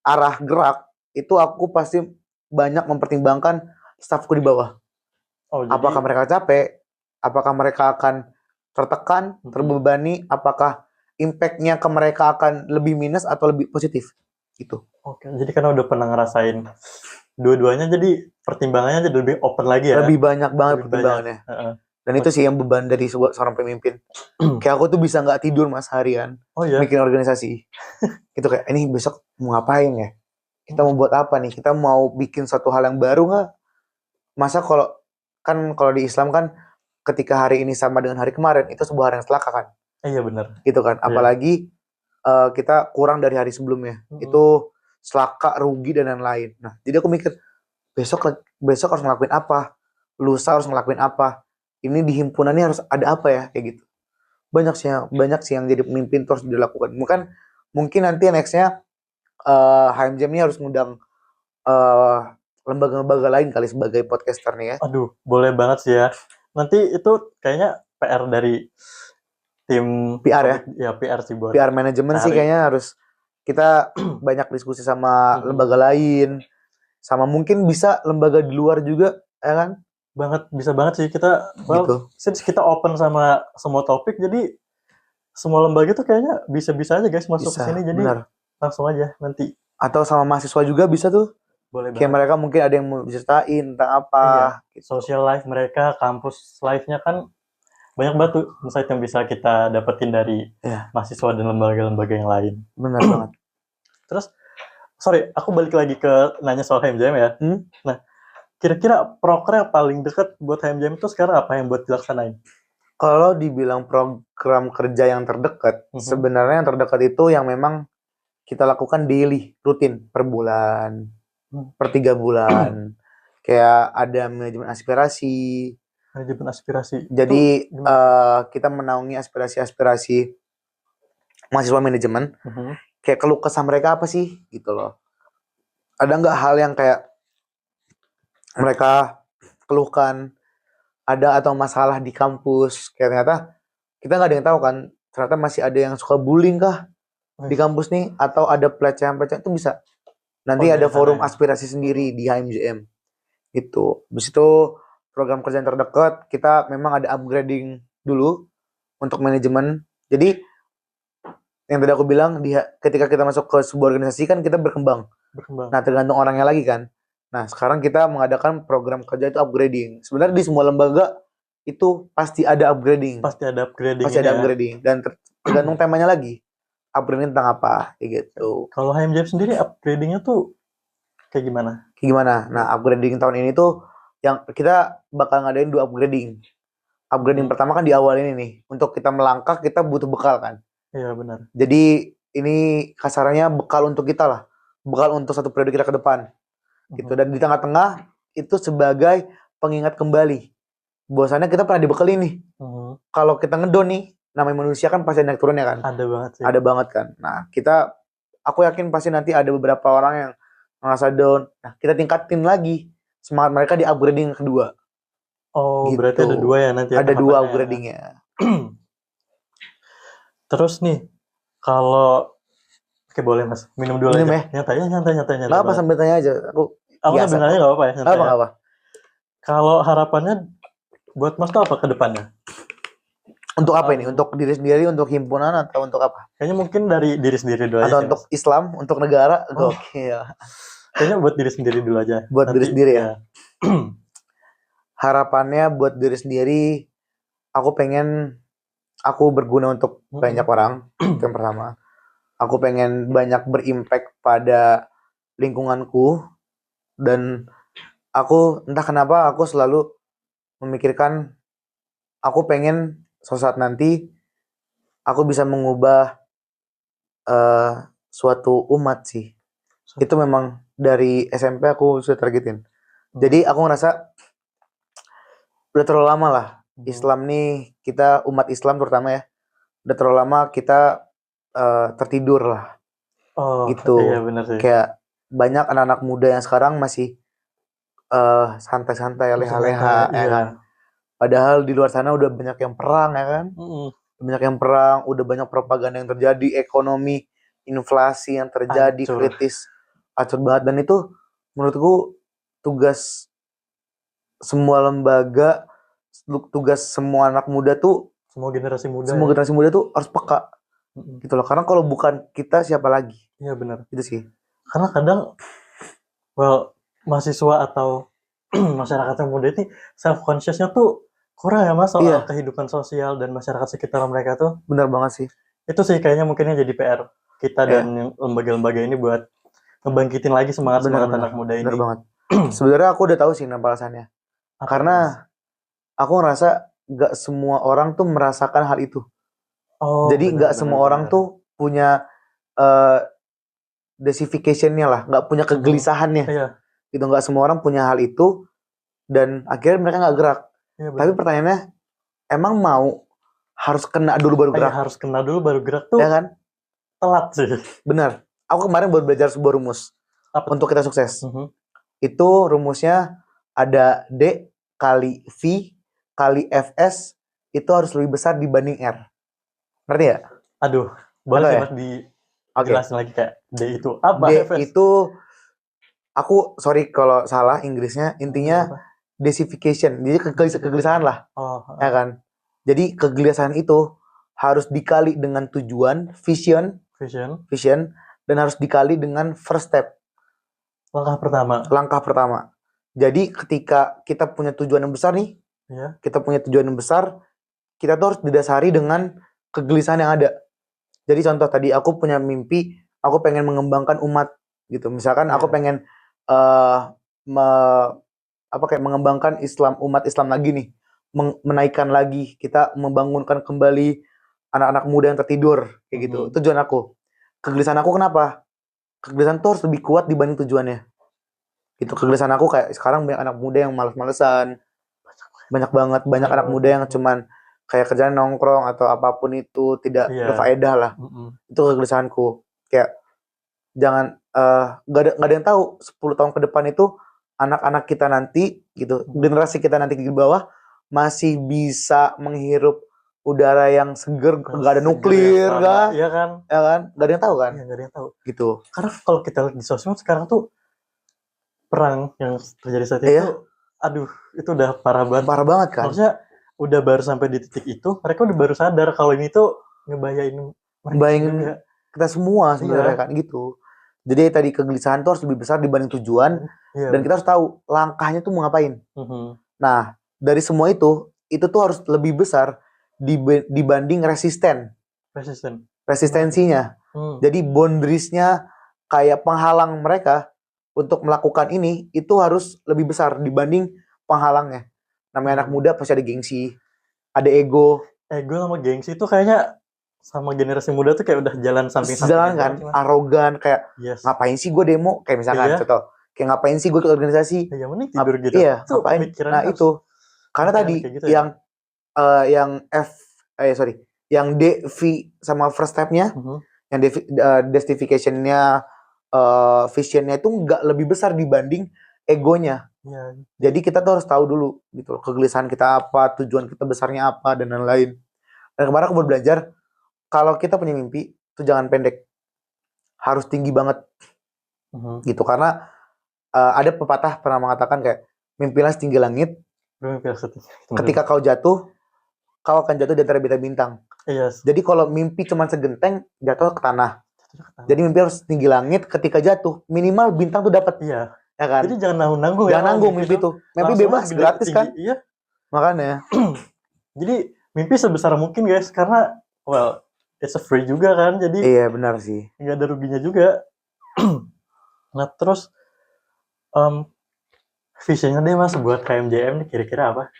arah gerak, itu aku pasti banyak mempertimbangkan staffku di bawah. Oh, jadi Apakah mereka capek? Apakah mereka akan tertekan, terbebani? Apakah impact-nya ke mereka akan lebih minus atau lebih positif? Gitu. Oke, jadi karena udah pernah ngerasain dua-duanya, jadi pertimbangannya jadi lebih open lagi ya? Lebih banyak banget Lebih pertimbangannya. banyak. Dan itu sih yang beban dari seorang pemimpin. Kayak aku tuh bisa nggak tidur mas harian. Oh iya? Bikin organisasi. Gitu kayak, ini besok mau ngapain ya? Kita mau buat apa nih? Kita mau bikin suatu hal yang baru nggak? Masa kalau di Islam kan ketika hari ini sama dengan hari kemarin itu sebuah hari yang celaka kan? Iya benar. Gitu kan? Apalagi kita kurang dari hari sebelumnya. Itu celaka, rugi dan lain-lain. Nah, jadi aku mikir besok harus ngelakuin apa? Lusa harus ngelakuin apa? Ini di himpunan ini harus ada apa ya? Kayak gitu. Banyak sih yang jadi pemimpin terus dilakukan. Mungkin nanti nextnya HMJM ini harus ngundang lembaga-lembaga lain kali sebagai podcaster nih ya. Aduh, boleh banget sih ya. Nanti itu kayaknya PR dari tim PR ya? Ya, PR sih buat PR manajemen sih kayaknya harus kita banyak diskusi sama lembaga lain. Sama mungkin bisa lembaga di luar juga, ya kan? Bisa banget sih kita, Gitu. Since kita open sama semua topik, jadi semua lembaga tuh kayaknya bisa-bisa aja guys masuk ke sini, jadi benar. langsung aja nanti. Atau sama mahasiswa juga bisa tuh. Boleh kayak banget. mereka mungkin ada yang mau ceritain tentang apa. Iya, gitu. social life mereka, kampus life-nya kan banyak banget tuh insight yang bisa kita dapetin dari mahasiswa dan lembaga-lembaga yang lain. Benar banget. Terus, sorry, aku balik lagi ke nanya soal HMJM ya. Nah, kira-kira proker yang paling dekat buat HMJM itu sekarang apa yang buat dilaksanain? Kalau dibilang program kerja yang terdekat, sebenarnya yang terdekat itu yang memang kita lakukan daily, rutin, per bulan, per 3 bulan. Kayak ada manajemen aspirasi. Jadi kita menaungi aspirasi mahasiswa manajemen. Kayak keluh kesah mereka apa sih gitu loh. Ada nggak hal yang kayak mereka keluhkan, ada atau masalah di kampus, kayak ternyata kita nggak ada yang tahu kan, ternyata masih ada yang suka bullying kah di kampus nih, atau ada pelecehan itu bisa. Nanti ada forum aspirasi sendiri di HMJM gitu. Habis itu program kerja yang terdekat, kita memang ada upgrading dulu untuk manajemen. Jadi yang tadi aku bilang, ketika kita masuk ke sebuah organisasi kan kita berkembang. Nah, tergantung orangnya lagi kan. Nah, sekarang kita mengadakan program kerja itu upgrading. Sebenarnya di semua lembaga itu pasti ada upgrading. Pasti ada upgrading. Dan tergantung temanya lagi. Upgrading tentang apa, kayak gitu. Kalau HMJM sendiri upgradingnya tuh kayak gimana? Nah, upgrading tahun ini tuh yang kita bakal ngadain 2 upgrading. Upgrading pertama kan di awal ini nih. Untuk kita melangkah, kita butuh bekal kan. Iya, benar. Jadi ini kasarannya bekal untuk kita lah. Bekal untuk satu periode kita ke depan. Gitu. Dan di tengah-tengah itu sebagai pengingat kembali. Bahwasannya kita pernah dibekali nih. Kalau kita ngedon nih, namanya manusia kan pasti naik turunnya kan. Ada banget sih. Ada banget kan. Nah, aku yakin pasti nanti ada beberapa orang yang merasa down. Nah, kita tingkatin lagi semangat mereka di upgrading kedua. Oh, gitu. berarti ada 2 ya nanti ya Ada 2 tahapannya ya. gradingnya. Terus nih, kalau oke boleh Mas, minum dulu Minum aja. ya? Nyantai nyantai Nggak apa, banget. sambil tanya aja. Aku Aku biasa sambil nanya kok. nggak apa-apa ya, Nggak nyantai apa, ya. nggak apa. Kalau harapannya buat Mas tuh apa ke depannya? Untuk apa ini? Untuk diri sendiri, untuk himpunan, atau untuk apa? Kayaknya mungkin dari diri sendiri dulu aja Atau sih, untuk Mas. Islam, untuk negara? Oh. Gokil. Kayaknya buat diri sendiri dulu aja. Buat diri sendiri ya? ya. Harapannya buat diri sendiri, aku pengen aku berguna untuk banyak orang. Itu yang pertama. Aku pengen banyak berimpact pada lingkunganku. Dan aku entah kenapa aku selalu memikirkan, aku pengen suatu saat nanti aku bisa mengubah suatu umat sih. Itu memang dari SMP aku sudah targetin. Jadi aku ngerasa udah terlalu lama lah Islam nih, kita umat Islam terutama ya, udah terlalu lama kita tertidur lah. Gitu. Iya benar sih. Kayak banyak anak-anak muda yang sekarang masih santai-santai, leha-leha, ya kan. Padahal di luar sana udah banyak yang perang, ya kan. Banyak yang perang, udah banyak propaganda yang terjadi, ekonomi, inflasi yang terjadi, kritis, acur banget. Dan itu menurutku tugas semua lembaga, tugas semua anak muda tuh, semua generasi muda tuh harus peka. Gitu loh. Karena kalau bukan kita, siapa lagi? Iya benar. Itu sih. Karena kadang mahasiswa atau masyarakat yang muda ini self consciousnya tuh kurang ya Mas soal kehidupan sosial dan masyarakat sekitar mereka tuh. Benar banget sih. Itu sih kayaknya mungkinnya jadi PR kita dan lembaga-lembaga ini buat ngebangkitin lagi semangat anak muda ini. Benar banget. Sebenarnya aku udah tahu sih alasannya. Karena aku ngerasa gak semua orang tuh merasakan hal itu. Jadi gak semua orang tuh punya desification-nya lah, gak punya kegelisahannya. Gitu, gak semua orang punya hal itu dan akhirnya mereka gak gerak. Tapi pertanyaannya, emang mau harus kena dulu baru gerak? Harus kena dulu baru gerak tuh. Ya kan? Telat sih. Benar. Aku kemarin baru belajar sebuah rumus untuk kita sukses. Itu rumusnya ada D kali V kali Fs itu harus lebih besar dibanding R. Ngerti ya? Aduh, boleh sih Mas dijelasin lagi kayak D itu apa? D Fs? itu, aku sorry kalau salah Inggrisnya, intinya desification. Jadi kegelisahan lah. Ya kan? Jadi kegelisahan itu harus dikali dengan tujuan, vision, dan harus dikali dengan first step. Langkah pertama. Jadi ketika kita punya tujuan yang besar nih, kita tuh harus didasari dengan kegelisahan yang ada. Jadi contoh tadi aku punya mimpi, aku pengen mengembangkan umat gitu. Misalkan aku pengen mengembangkan Islam, umat Islam lagi nih, menaikkan lagi, kita membangunkan kembali anak-anak muda yang tertidur kayak gitu. Tujuan aku. Kegelisahan aku kenapa? Kegelisahan tuh harus lebih kuat dibanding tujuannya. Gitu. Kegelisahan aku kayak sekarang banyak anak muda yang malas-malesan. Banyak anak muda yang cuman kayak kerjaan nongkrong atau apapun itu tidak berfaedah lah. Itu kegelisahanku. Kayak jangan gak ada yang tahu 10 tahun ke depan itu anak-anak kita nanti gitu, generasi kita nanti di bawah masih bisa menghirup udara yang seger, gak ada nuklir kan? Iya kan? Ya kan? Gak ada yang tahu kan? Iya, gak ada yang tahu. Gitu. Karena kalau kita lihat di sosmed sekarang tuh perang yang terjadi saat itu, aduh, itu udah parah banget. Parah banget kan? Maksudnya udah baru sampai di titik itu, mereka udah baru sadar kalau ini tuh ngebayain kita semua sebenarnya kan gitu. Jadi tadi kegelisahan tuh harus lebih besar dibanding tujuan, dan kita harus tahu langkahnya tuh mau ngapain. Nah, dari semua itu tuh harus lebih besar dibanding resistensinya. Jadi boundariesnya kayak penghalang mereka untuk melakukan ini itu harus lebih besar dibanding penghalangnya. Namanya anak muda pasti ada gengsi, ada ego sama gengsi itu kayaknya sama generasi muda tuh kayak udah jalan samping-samping. Jalan kan, arogan kayak ngapain sih gue demo, kayak misalkan contoh, kayak ngapain sih gue ikut organisasi. Ya mending tidur gitu. Iya, ngapain. Nah itu karena tadi gitu yang D, V sama first step-nya, yang justification-nya, vision-nya itu nggak lebih besar dibanding egonya. Iya. Jadi kita tuh harus tahu dulu gitu loh, kegelisahan kita apa, tujuan kita besarnya apa, dan lain-lain. Dan kemarin aku baru belajar, kalau kita punya mimpi, tuh jangan pendek, harus tinggi banget Mhm. gitu. Karena ada pepatah pernah mengatakan kayak, mimpilah setinggi langit, Gue mimpi seperti itu. ketika kau jatuh, kau akan jatuh di antara bintang-bintang. Iya. Jadi kalau mimpi cuma segenteng, jatuh ke tanah. Jadi mimpi harus tinggi langit, ketika jatuh, minimal bintang tuh dapat, Iya. ya kan? Jadi jangan nanggung-nanggung ya. Jangan kalau nanggung mimpi tuh. Mimpi langsung bebas, aja gede gratis tinggi. kan? Iya. Makanya. Jadi mimpi sebesar mungkin guys, karena well it's a free juga kan, jadi Iya benar sih. nggak ada ruginya juga. Nah terus visionnya deh mas buat KMJM nih kira-kira apa?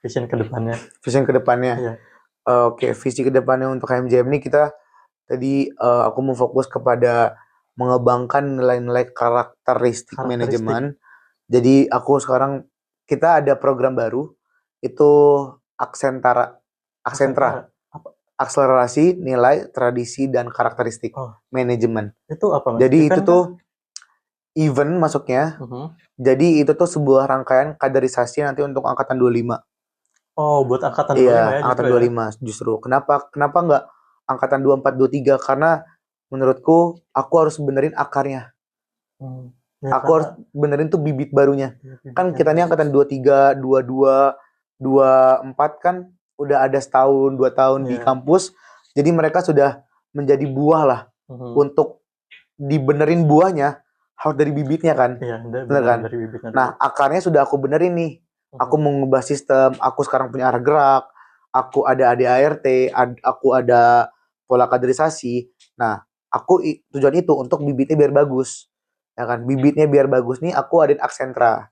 Vision kedepannya? Vision ke depannya. Iya. Oke, visi ke depannya untuk KMJM ini kita tadi aku mau fokus kepada mengembangkan nilai-nilai karakteristik manajemen. Jadi aku sekarang kita ada program baru itu Aksentra. Apa? Akselerasi nilai, tradisi dan karakteristik Oh. manajemen. Itu apa mas? Jadi Event itu tuh event masuknya. Jadi itu tuh sebuah rangkaian kaderisasi nanti untuk angkatan 25. Oh, buat angkatan 25 Iya, ya angkatan justru 25 justru. Kenapa nggak angkatan 24, 23? Karena menurutku aku harus benerin akarnya. Ya, Aku harus benerin tuh bibit barunya. Kan kita ini angkatan 23, 22, 24 kan udah ada setahun, 2 tahun di kampus. Jadi mereka sudah menjadi buah lah. Untuk dibenerin buahnya harus dari bibitnya kan. Iya, bener kan? dari bibitnya. Nah, akarnya sudah aku benerin nih. Aku mengubah sistem, aku sekarang punya arah gerak, aku ada ADART, aku ada pola kaderisasi. Nah, tujuan itu untuk bibitnya biar bagus. Ya kan, bibitnya biar bagus nih aku adain Aksentra.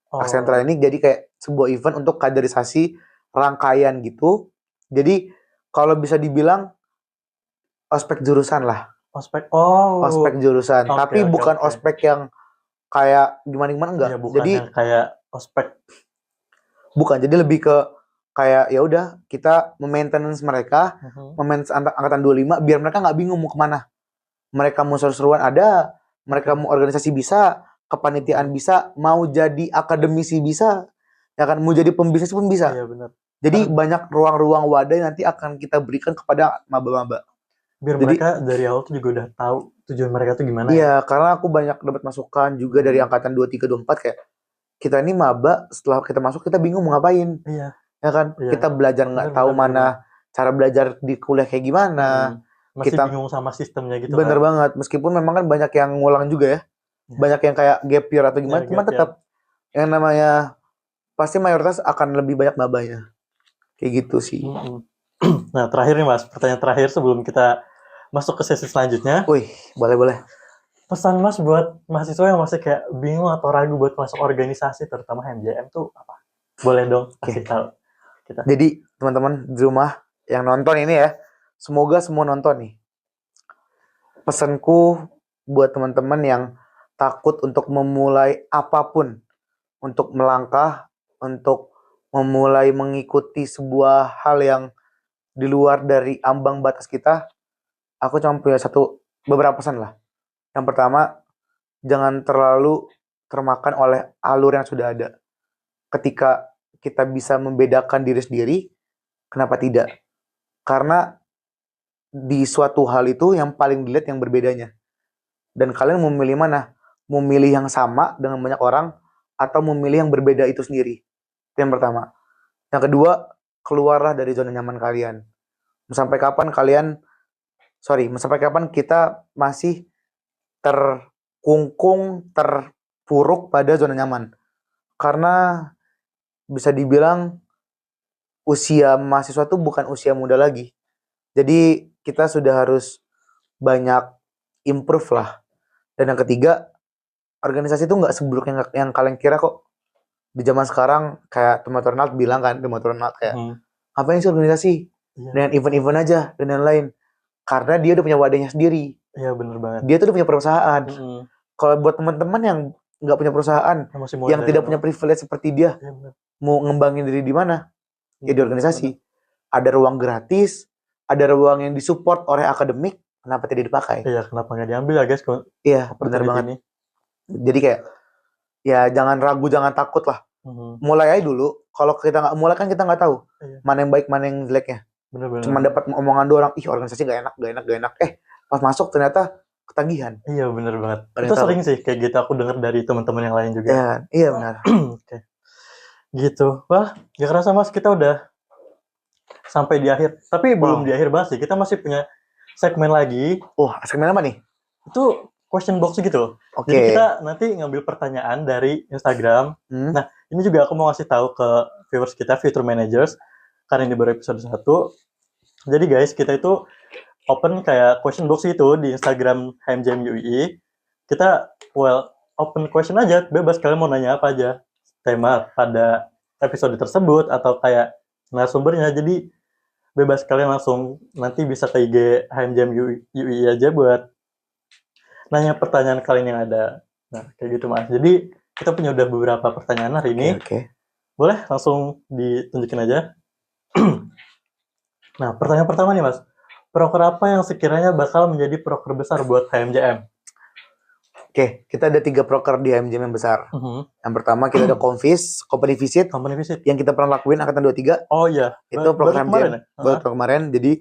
Aksentra ini jadi kayak sebuah event untuk kaderisasi rangkaian gitu. Jadi kalau bisa dibilang ospek jurusan lah. Ospek jurusan, tapi bukan ospek yang kayak gimana enggak. Ya, bukan jadi yang kayak ospek. Bukan, jadi lebih ke kayak ya udah kita maintenance mereka, maintenance angkatan 25 biar mereka nggak bingung mau kemana. Mereka mau seru-seruan ada, mereka mau organisasi bisa, kepanitiaan bisa, mau jadi akademisi bisa, ya kan, mau jadi pembisnis pun bisa. Iya benar. Jadi banyak ruang-ruang wadah yang nanti akan kita berikan kepada maba-maba. Biar Jadi, mereka dari awal tuh juga udah tahu tujuan mereka tuh gimana. Iya, karena aku banyak dapat masukan juga dari angkatan 23, 24 kayak kita ini maba, setelah kita masuk kita bingung mau ngapain. Iya. Ya kan, kita belajar nggak tahu mana cara belajar di kuliah kayak gimana. Masih kita bingung sama sistemnya gitu. Bener banget, meskipun memang kan banyak yang ngulang juga ya. Banyak yang kayak gap year atau gimana, cuman tetap yang namanya pasti mayoritas akan lebih banyak mabanya. Kayak gitu sih. Nah, terakhir nih Mas, pertanyaan terakhir sebelum kita masuk ke sesi selanjutnya. Wih, boleh. Pesan Mas buat mahasiswa yang masih kayak bingung atau ragu buat masuk organisasi, terutama MJM tuh apa? Boleh dong kasih tahu kita. Jadi teman-teman di rumah yang nonton ini ya, semoga semua nonton nih. Pesanku buat teman-teman yang takut untuk memulai apapun, untuk melangkah, untuk memulai mengikuti sebuah hal yang di luar dari ambang batas kita, aku cuma punya beberapa pesan lah. Yang pertama, jangan terlalu termakan oleh alur yang sudah ada. Ketika kita bisa membedakan diri sendiri, kenapa tidak? Karena di suatu hal itu yang paling dilihat yang berbedanya. Dan kalian memilih mana? Memilih yang sama dengan banyak orang atau memilih yang berbeda itu sendiri? Itu yang pertama. Yang kedua, keluarlah dari zona nyaman kalian. Sampai kapan kita masih terkungkung, terpuruk pada zona nyaman. Karena bisa dibilang usia mahasiswa itu bukan usia muda lagi. Jadi kita sudah harus banyak improve lah. Dan yang ketiga, organisasi itu nggak seburuk yang kalian kira kok. Di zaman sekarang kayak Tomato Ronald bilang kan, kayak ngapain sih organisasi? Dengan event-event aja dan lain-lain. Karena dia udah punya wadahnya sendiri. Iya benar banget. Dia tuh udah punya perusahaan. Kalau buat teman-teman yang nggak punya perusahaan, yang tidak punya privilege seperti dia, mau ngembangin diri di mana? Ya di organisasi. Ada ruang gratis, ada ruang yang disupport oleh akademik, kenapa tidak dipakai? Iya, kenapa nggak diambil ya guys? Iya, benar banget. Jadi kayak ya jangan ragu, jangan takut lah. Mulai aja dulu. Kalau kita nggak mulai kan kita nggak tahu Iya. mana yang baik, mana yang jeleknya. Bener-bener. Cuma dapat omongan doang, ih organisasi gak enak. Pas masuk ternyata ketagihan. Iya bener banget. Ada yang Itu tahu. sering sih kayak gitu aku dengar dari teman-teman yang lain juga. Ya, iya benar. Oke. Gitu. Wah, gak kerasa Mas, kita udah sampai di akhir. Tapi belum Wow. di akhir banget sih. Kita masih punya segmen lagi. Segmen apa nih? Itu question box gitu. Oke. Jadi kita nanti ngambil pertanyaan dari Instagram. Nah, ini juga aku mau ngasih tahu ke viewers kita, Future Managers, karena ini baru episode 1. Jadi guys, kita itu open kayak question box itu di Instagram HMJM UI. Kita open question aja, bebas kalian mau nanya apa aja. Tema pada episode tersebut atau kayak narasumbernya. Jadi bebas kalian langsung nanti bisa ke IG HMJM UI aja buat nanya pertanyaan kalian yang ada. Nah, kayak gitu Mas. Jadi kita punya udah beberapa pertanyaan hari ini. Oke. Boleh langsung ditunjukin aja. Nah, pertanyaan pertama nih Mas. Proker apa yang sekiranya bakal menjadi proker besar buat HMJM? Oke, kita ada 3 proker di HMJM yang besar. Yang pertama kita ada Convis, Company Visit, Company Visit. yang kita pernah lakuin angkatan 23. Oh iya. Itu proker kemarin HMJM. ya? Baru kemarin. Jadi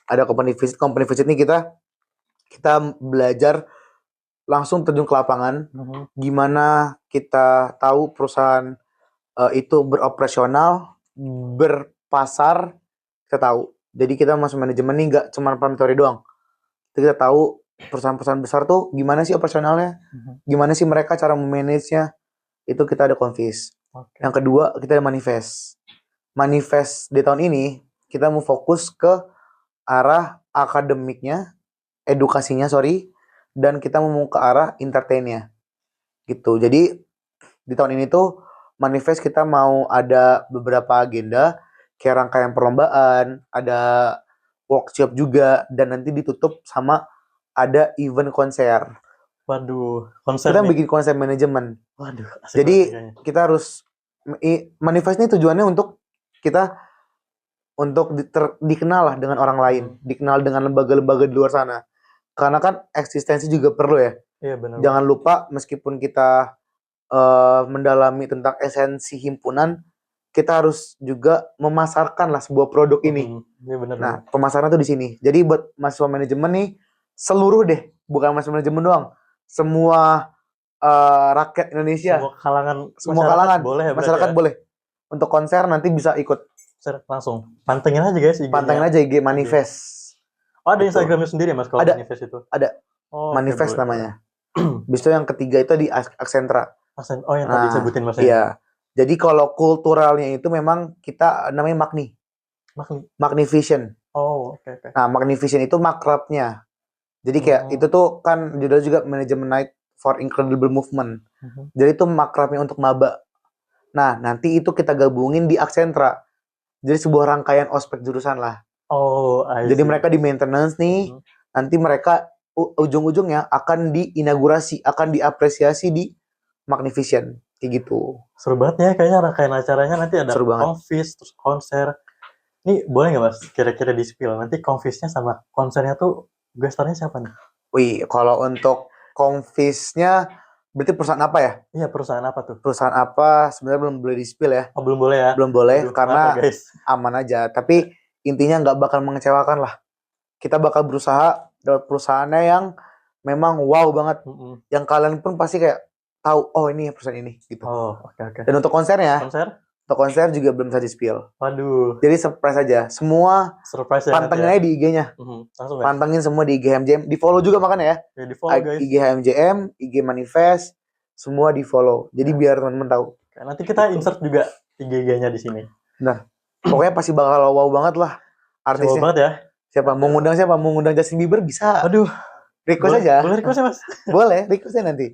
ada Company Visit. Company Visit ini kita belajar langsung terjun ke lapangan. Gimana kita tahu perusahaan itu beroperasional, berpasar, kita tahu. Jadi kita masuk manajemen nih nggak cuma teori doang. Kita tahu perusahaan-perusahaan besar tuh gimana sih operasionalnya, gimana sih mereka cara memanage-nya. Itu kita ada Convis. Okay. Yang kedua kita ada Manifest. Manifest di tahun ini kita mau fokus ke arah akademiknya, edukasinya dan kita mau ke arah entertain-nya. Gitu. Jadi di tahun ini tuh Manifest kita mau ada beberapa agenda kayak rangkaian perlombaan, ada workshop juga, dan nanti ditutup sama ada event konser. Waduh, konser kita nih. Bikin konser manajemen. Waduh, jadi kita harus Manifest ini tujuannya untuk kita dikenal lah dengan orang lain, dikenal dengan lembaga-lembaga di luar sana. Karena kan eksistensi juga perlu ya. Iya benar. Jangan lupa meskipun kita mendalami tentang esensi himpunan, kita harus juga memasarkan lah sebuah produk ini. Iya benar. Nah, pemasaran tuh di sini. Jadi buat mahasiswa manajemen nih, seluruh deh, bukan mahasiswa manajemen doang, semua rakyat Indonesia, semua kalangan boleh ya, masyarakat boleh. Untuk konser nanti bisa ikut. Langsung pantengin aja guys IG-nya. Pantengin aja IG Manifest. Oh, ada Instagramnya sendiri Mas kalau ada, Manifest itu? Ada. Manifest namanya. Habis itu yang ketiga itu di Aksentra. Oh, yang tadi sebutin Mas. Iya. Jadi kalau kulturalnya itu memang kita namanya Magnivision. Oh, oke. Nah, Magnivision itu makrabnya. Jadi kayak itu tuh kan judul juga Management Night for Incredible Movement. Jadi itu makrabnya untuk maba. Nah, nanti itu kita gabungin di Aksentra. Jadi sebuah rangkaian ospek jurusan lah. Oh, jadi mereka di maintenance nih. Nanti mereka ujung-ujungnya akan diinaugurasi, akan diapresiasi di Magnivision. Kayak gitu. Seru banget ya kayaknya rangkaian acaranya. Nanti ada Convis, terus konser. Ini boleh nggak Mas kira-kira di-spill? Nanti Convisnya sama konsernya tuh gestarnya siapa nih? Wih, kalau untuk Convisnya berarti perusahaan apa ya? Iya, perusahaan apa tuh? Perusahaan apa sebenarnya belum boleh di-spill ya. Oh, belum boleh ya? Belum boleh. Aduh, karena guys? Aman aja. Tapi intinya nggak bakal mengecewakan lah. Kita bakal berusaha dapat perusahaannya yang memang wow banget. Yang kalian pun pasti kayak tahu, oh ini perusahaan ini gitu. Oh, oke. Dan untuk konsernya, untuk konser juga belum bisa di-spill. Waduh. Jadi surprise aja. Semua surprise pantengin aja di IG-nya. Langsung pantengin semua di IG HMJM. Di-follow juga makanya ya. Ya, di-follow guys. IG HMJM, IG Manifest, semua di-follow. Jadi biar teman-teman tahu. Nanti kita insert juga IG-nya di sini. Nah, pokoknya pasti bakal wow banget lah artisnya. Wow banget ya. Siapa? Mau ngundang siapa? Mau ngundang Justin Bieber bisa. Aduh. Request aja. Boleh request ya Mas? Boleh, requestnya nanti.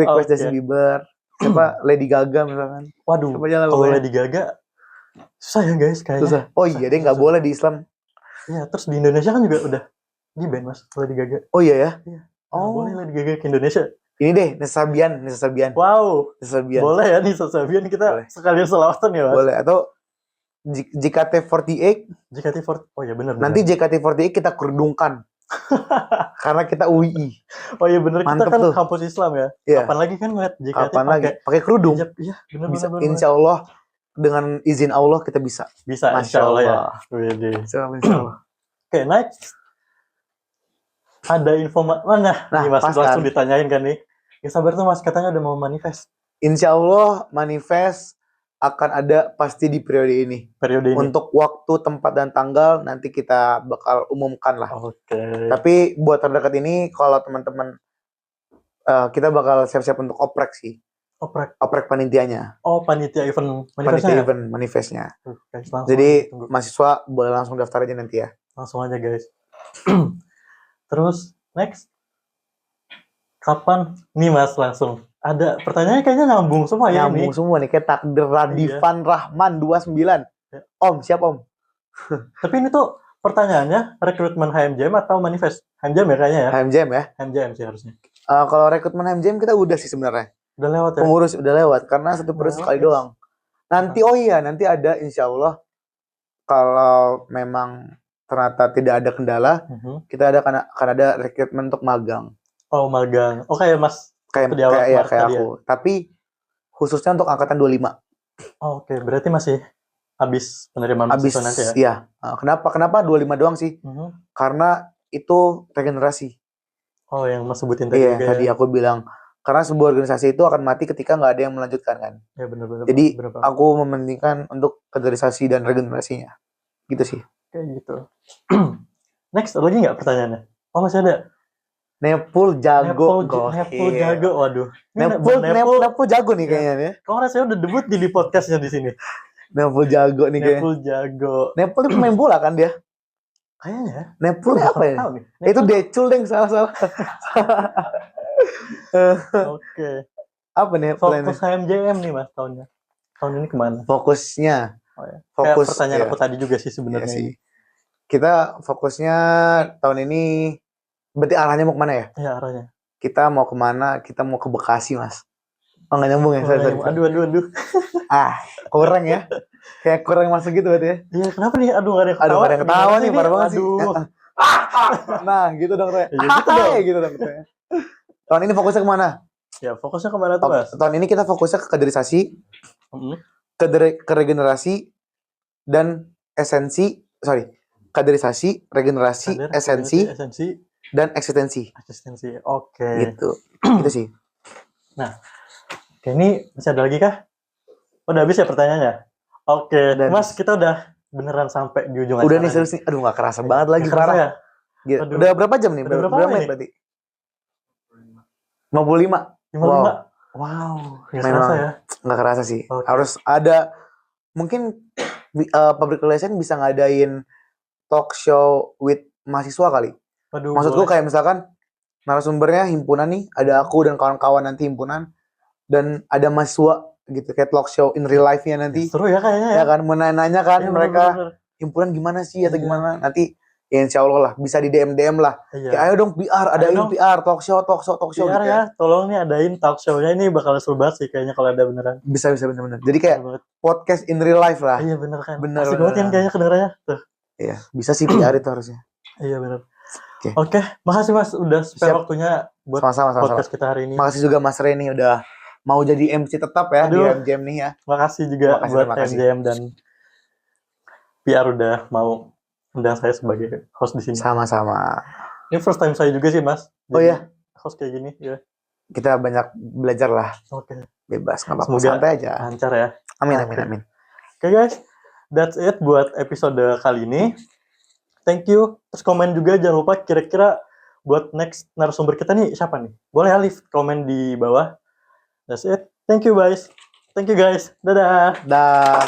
Request Justin Bieber. Siapa? Lady Gaga misalkan. Waduh, kalau Lady Gaga susah ya guys kayaknya. Susah. Oh iya, dia nggak boleh di Islam. Iya, terus di Indonesia kan juga udah di ban Mas Lady Gaga. Oh iya ya? Iya. Oh. Boleh Lady Gaga ke Indonesia. Ini deh, Nisa Sabian. Wow. Nisa Sabian. Boleh ya Nisa Sabian kita sekalian selawatan ya Mas. Boleh, atau JKT48. JKT48. Oh iya benar. Nanti JKT48 kita kerudungkan. Karena kita UII. Oh iya bener, kita Mantep kan tuh. kampus Islam ya. Iya. Kapan lagi kan ngeliat JKT Kapan lagi? Pakai kerudung. hijab. Iya, bener Bisa. bener. Insya Allah dengan izin Allah kita bisa. Bisa, Masya insya Allah ya. Allah. Wede. Insya Allah. Oke, next. Ada info mana? Nah, Nih Mas, pas langsung kan. ditanyain kan nih. Ya sabar tuh Mas, katanya udah mau manifest Insya Allah manifest akan ada pasti di periode ini. periode ini. Untuk waktu, tempat, dan tanggal nanti kita bakal umumkan lah. Oke. Tapi buat terdekat ini kalau teman-teman kita bakal siap-siap untuk oprek sih. Oprek panitianya. Oh, panitia event Panitia manifestnya. event manifestnya. Guys, langsung Jadi aja, tunggu. mahasiswa boleh langsung daftar aja nanti ya. Langsung aja guys. Terus next. Kapan nih Mas langsung? Ada pertanyaannya kayaknya nyambung semua ya Nyambung ini. semua nih kayak takdir Radifan Rahman 29. Ya. Om, siap Om. Tapi ini tuh pertanyaannya rekrutmen HMJM atau manifest? HMJM ya kayaknya ya. HMJM ya. HMJM sih harusnya. Kalau rekrutmen HMJM kita udah sih sebenarnya. Udah lewat ya. Pengurus udah lewat karena satu periode Lewat, sekali guys. doang. Nanti oh iya nanti ada insya Allah kalau memang ternyata tidak ada kendala kita akan ada rekrutmen untuk magang. Oh magang. Oh kayak Mas. Kayak di awal kayak tadi ya? aku. Tapi khususnya untuk angkatan 25. Oh, oke, berarti masih habis penerimaan Habis mahasiswa nanti ya? iya. Kenapa 25 doang sih? Karena itu regenerasi. Oh, yang Mas sebutin tadi Iya, juga tadi ya? aku bilang karena sebuah organisasi itu akan mati ketika nggak ada yang melanjutkan kan. Ya benar-benar. Jadi aku mementingkan untuk kaderisasi dan regenerasinya. Gitu sih. Kayak gitu. Next, ada lagi nggak pertanyaannya? Oh, masih ada. Nepal jago. Nepal jago, waduh. Nepal jago nih kayaknya nih. Kok rasanya udah debut di podcastnya di sini? Nepal jago nih kayaknya. Nepal jago. Nepal itu pemain bola kan dia? Kayaknya ya. Nepal apa ya? Tahu nih. Itu Decul deng salah. Oke. Apa nih plannya? Fokus HMJM nih Mas tahunnya. Tahun ini kemana? Fokusnya. Oh, ya. Fokus. Kayak pertanyaan iya. aku tadi juga sih sebenarnya. Iya sih. Kita fokusnya tahun ini berarti arahnya mau kemana ya? Iya arahnya. Kita mau kemana? Kita mau ke Bekasi mas. Oh nggak nyambung ya? Sorry. Aduh. Kurang ya? Kayak kurang masuk gitu berarti ya? Iya kenapa nih? Aduh gak ada yang ketawa. Aduh gak ada yang ketawa nih, parah banget sih. Aduh. Nah gitu dong Re. Ya, gitu dong. Gitu dong. Tahun ini fokusnya kemana? Ya fokusnya kemana tuh Mas? Tahun ini kita fokusnya ke kaderisasi, ke regenerasi, dan kaderisasi, regenerasi, esensi, dan eksistensi. Oke. Gitu. Itu sih. Nah, oke, ini masih ada lagi kah? Udah habis ya pertanyaannya? Oke, Udah Mas, habis. kita udah beneran sampai di ujung Udah acara nih serius nih. Aduh gak kerasa banget lagi Nggak kerasa parah. ya? Gitu. Aduh. Udah berapa jam nih? Udah berapa Berapa lama menit nih? berarti? 55. 55. Wow. Nggak Memang kerasa ya? nggak kerasa sih. Oke. Harus ada mungkin public relation bisa ngadain talk show with mahasiswa kali. Aduh, Maksudku boleh. kayak misalkan narasumbernya himpunan nih, ada aku dan kawan-kawan nanti himpunan dan ada mahasiswa gitu kayak talk show in real life-nya nanti. Seru ya kayaknya ya? Ya kan menanya kan Iya, mereka bener. himpunan gimana sih atau Iya. gimana nanti ya insya Allah lah bisa di DM lah. Iya. Kayak ayo dong PR, adain dong. PR, talk show PR gitu ya, tolong nih adain talk show-nya ini bakal seru banget sih kayaknya kalau ada beneran. Bisa bener-bener. Jadi kayak Seru banget. podcast in real life lah. Iya bener kan. Bener, Asik banget bener. kan kayaknya kedengarannya. Tuh. Iya, bisa sih PR itu harusnya. Iya bener. Oke. Oke, makasih Mas udah spare Siap. waktunya buat Sama-sama. podcast kita hari ini. Makasih juga Mas Reni udah mau jadi MC tetap ya Aduh. di MJM nih ya. Makasih juga Makasih, buat terima kasih. MJM dan PR udah mau undang saya sebagai host di sini. Sama-sama. Ini first time saya juga sih Mas. Oh iya, Host kayak gini ya. kita banyak belajar lah. Oke. Bebas, nggak apa-apa. Semoga Santai aja. lancar ya. Amin. Oke guys, that's it buat episode kali ini. Thank you. Terus komen juga jangan lupa kira-kira buat next narasumber kita nih siapa nih? Boleh ya leave komen di bawah. That's it. Thank you guys. Dadah. Dah.